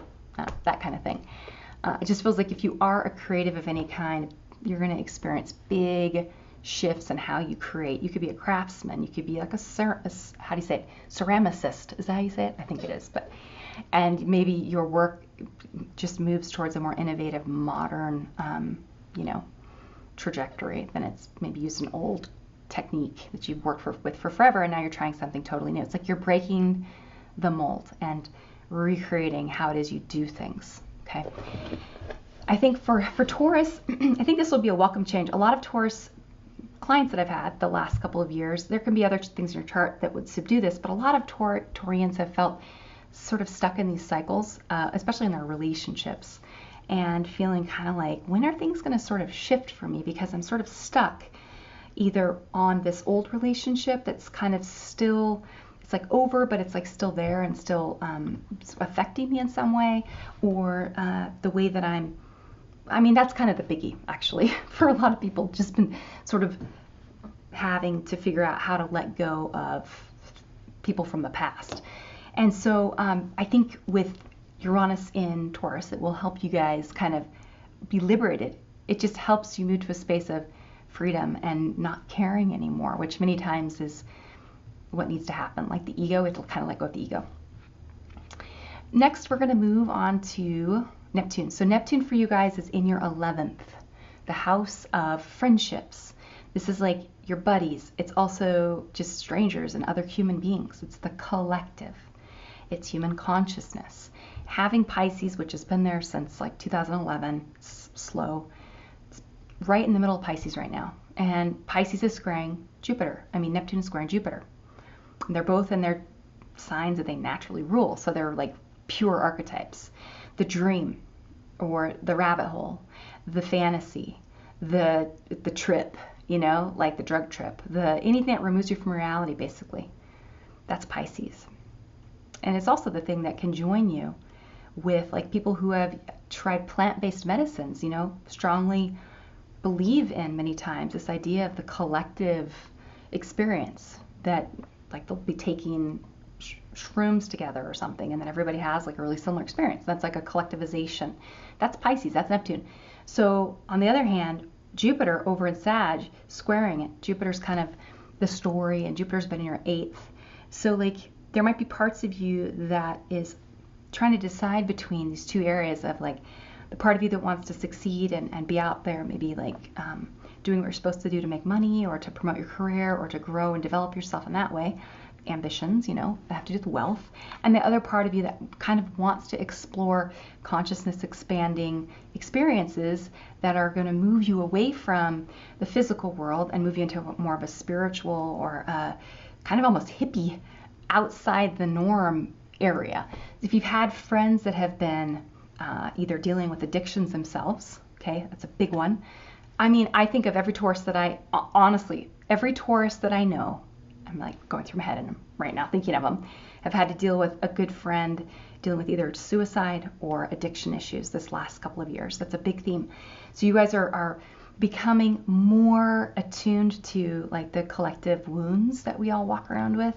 that kind of thing. It just feels like if you are a creative of any kind, you're going to experience big shifts in how you create. You could be a craftsman. You could be like how do you say it? Ceramicist. Is that how you say it? I think it is. And maybe your work just moves towards a more innovative, modern, trajectory than it's maybe used an old technique that you've worked with for forever, and now you're trying something totally new. It's like you're breaking the mold and recreating how it is you do things. Okay. I think for Taurus, I think this will be a welcome change. A lot of Taurus clients that I've had the last couple of years, there can be other things in your chart that would subdue this, but a lot of Taurians have felt sort of stuck in these cycles, especially in their relationships, and feeling kind of like, when are things going to sort of shift for me? Because I'm sort of stuck either on this old relationship that's kind of still, it's like over, but it's like still there and still affecting me in some way, or the way that that's kind of the biggie, actually, for a lot of people, just been sort of having to figure out how to let go of people from the past. And so I think with Uranus in Taurus, it will help you guys kind of be liberated It just helps you move to a space of freedom and not caring anymore, which many times is what needs to happen. Like the ego, it'll kind of let go of the ego. Next, we're going to move on to Neptune. So Neptune for you guys is in your 11th, the house of friendships. This is like your buddies. It's also just strangers and other human beings. It's the collective. It's human consciousness. Having Pisces, which has been there since like 2011, it's slow. It's right in the middle of Pisces right now. And Pisces is squaring Jupiter. Neptune is squaring Jupiter. And they're both in their signs that they naturally rule. So they're like pure archetypes. The dream or the rabbit hole, the fantasy, the trip, like the drug trip, anything that removes you from reality, basically. That's Pisces. And it's also the thing that can join you with like people who have tried plant-based medicines, strongly believe in many times this idea of the collective experience that like they'll be taking shrooms together or something, and then everybody has like a really similar experience. That's like a collectivization. That's Pisces, that's Neptune. So on the other hand, Jupiter over in Sag, squaring it. Jupiter's kind of the story, and Jupiter's been in your 8th. So like there might be parts of you that is trying to decide between these two areas of like the part of you that wants to succeed and be out there, maybe like doing what you're supposed to do to make money or to promote your career or to grow and develop yourself in that way. Ambitions, that have to do with wealth. And the other part of you that kind of wants to explore consciousness expanding experiences that are going to move you away from the physical world and move you into more of a spiritual or kind of almost hippie, outside the norm area. If you've had friends that have been either dealing with addictions themselves, okay, that's a big one. I think of every Taurus that every Taurus that I know, I'm like going through my head right now thinking of them, have had to deal with a good friend dealing with either suicide or addiction issues this last couple of years. That's a big theme. So you guys are becoming more attuned to like the collective wounds that we all walk around with,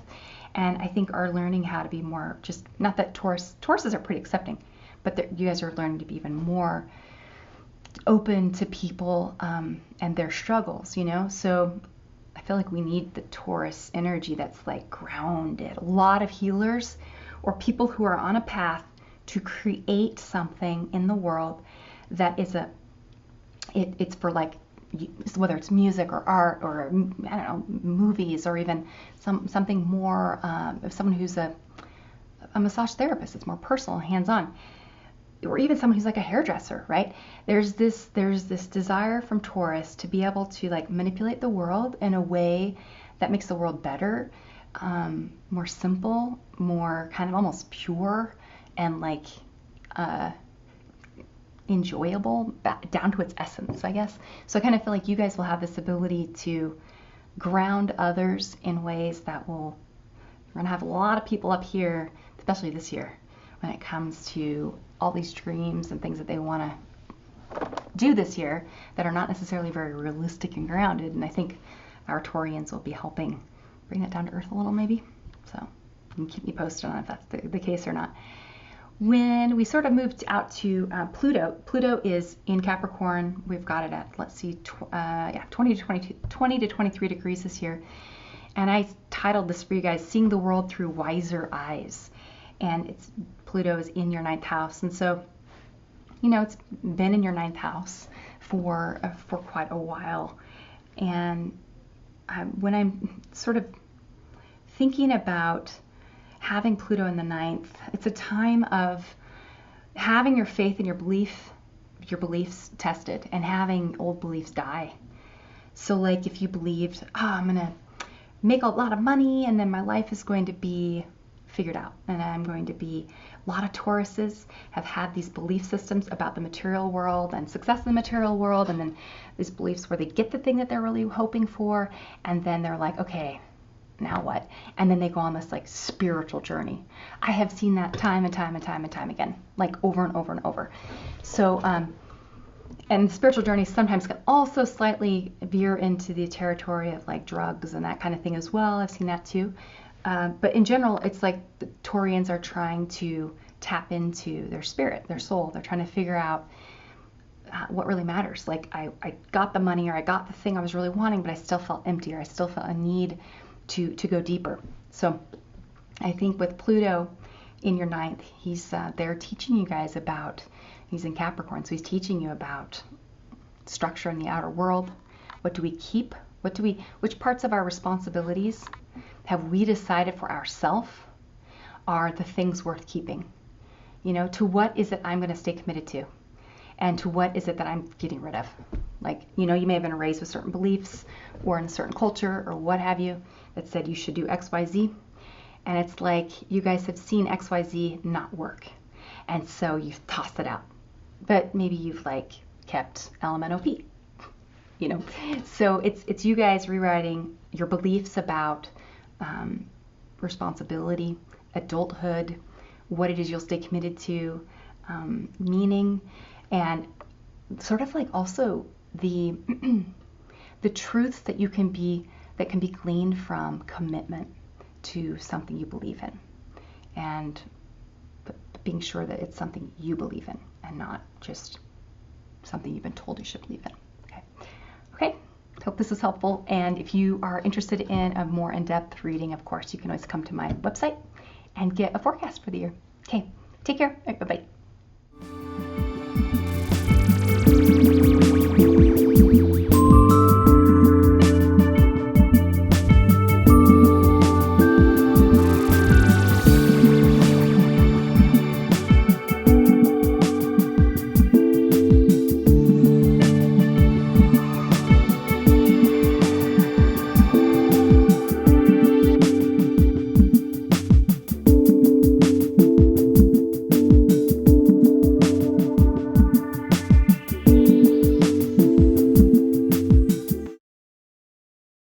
and I think are learning how to be more just, not that Tauruses are pretty accepting, but you guys are learning to be even more open to people and their struggles, So I feel like we need the Taurus energy that's like grounded. A lot of healers or people who are on a path to create something in the world that is it's for like, whether it's music or art or I don't know, movies, or even something more of someone who's a massage therapist. It's more personal, hands-on. Or even someone who's like a hairdresser, right? There's this desire from Taurus to be able to like manipulate the world in a way that makes the world better, more simple, more kind of almost pure, and like enjoyable, down to its essence, I guess. So I kind of feel like you guys will have this ability to ground others in ways that we're going to have a lot of people up here, especially this year, when it comes to all these dreams and things that they want to do this year that are not necessarily very realistic and grounded. And I think our Taurians will be helping bring that down to earth a little, maybe. So you can keep me posted on if that's the case or not. When we sort of moved out to Pluto is in Capricorn. We've got it at, let's see, 20 to 23 degrees this year. And I titled this for you guys, Seeing the World Through Wiser Eyes. And Pluto is in your 9th house. And so, it's been in your 9th house for quite a while. And when I'm sort of thinking about having Pluto in the 9th, it's a time of having your faith and your beliefs tested and having old beliefs die. So like if you believed, I'm going to make a lot of money and then my life is going to be figured out and I'm going to be, a lot of Tauruses have had these belief systems about the material world and success in the material world, and then these beliefs where they get the thing that they're really hoping for, and then they're like, okay, now what? And then they go on this like spiritual journey. I have seen that time and time and time and time again, like over and over and over. So, and spiritual journeys sometimes can also slightly veer into the territory of like drugs and that kind of thing as well. I've seen that too. But in general, it's like the Taurians are trying to tap into their spirit, their soul. They're trying to figure out what really matters. Like I got the money, or I got the thing I was really wanting, but I still felt empty, or I still felt a need to go deeper. So I think with Pluto in your ninth, he's there teaching you guys about, he's in Capricorn, so he's teaching you about structure in the outer world. What do we keep? Which parts of our responsibilities have we decided for ourselves are the things worth keeping? You know, to what is it I'm going to stay committed to? And to what is it that I'm getting rid of? Like, you know, you may have been raised with certain beliefs or in a certain culture or what have you that said you should do X, Y, Z. And it's like you guys have seen X, Y, Z not work. And so you've tossed it out. But maybe you've like kept LMNOP, you know. So it's you guys rewriting your beliefs about responsibility, adulthood, what it is you'll stay committed to, meaning, and sort of like also the truths that can be gleaned from commitment to something you believe in, and being sure that it's something you believe in and not just something you've been told you should believe in. Okay. Hope this was helpful. And if you are interested in a more in-depth reading, of course, you can always come to my website and get a forecast for the year. Okay. Take care. All right, bye-bye.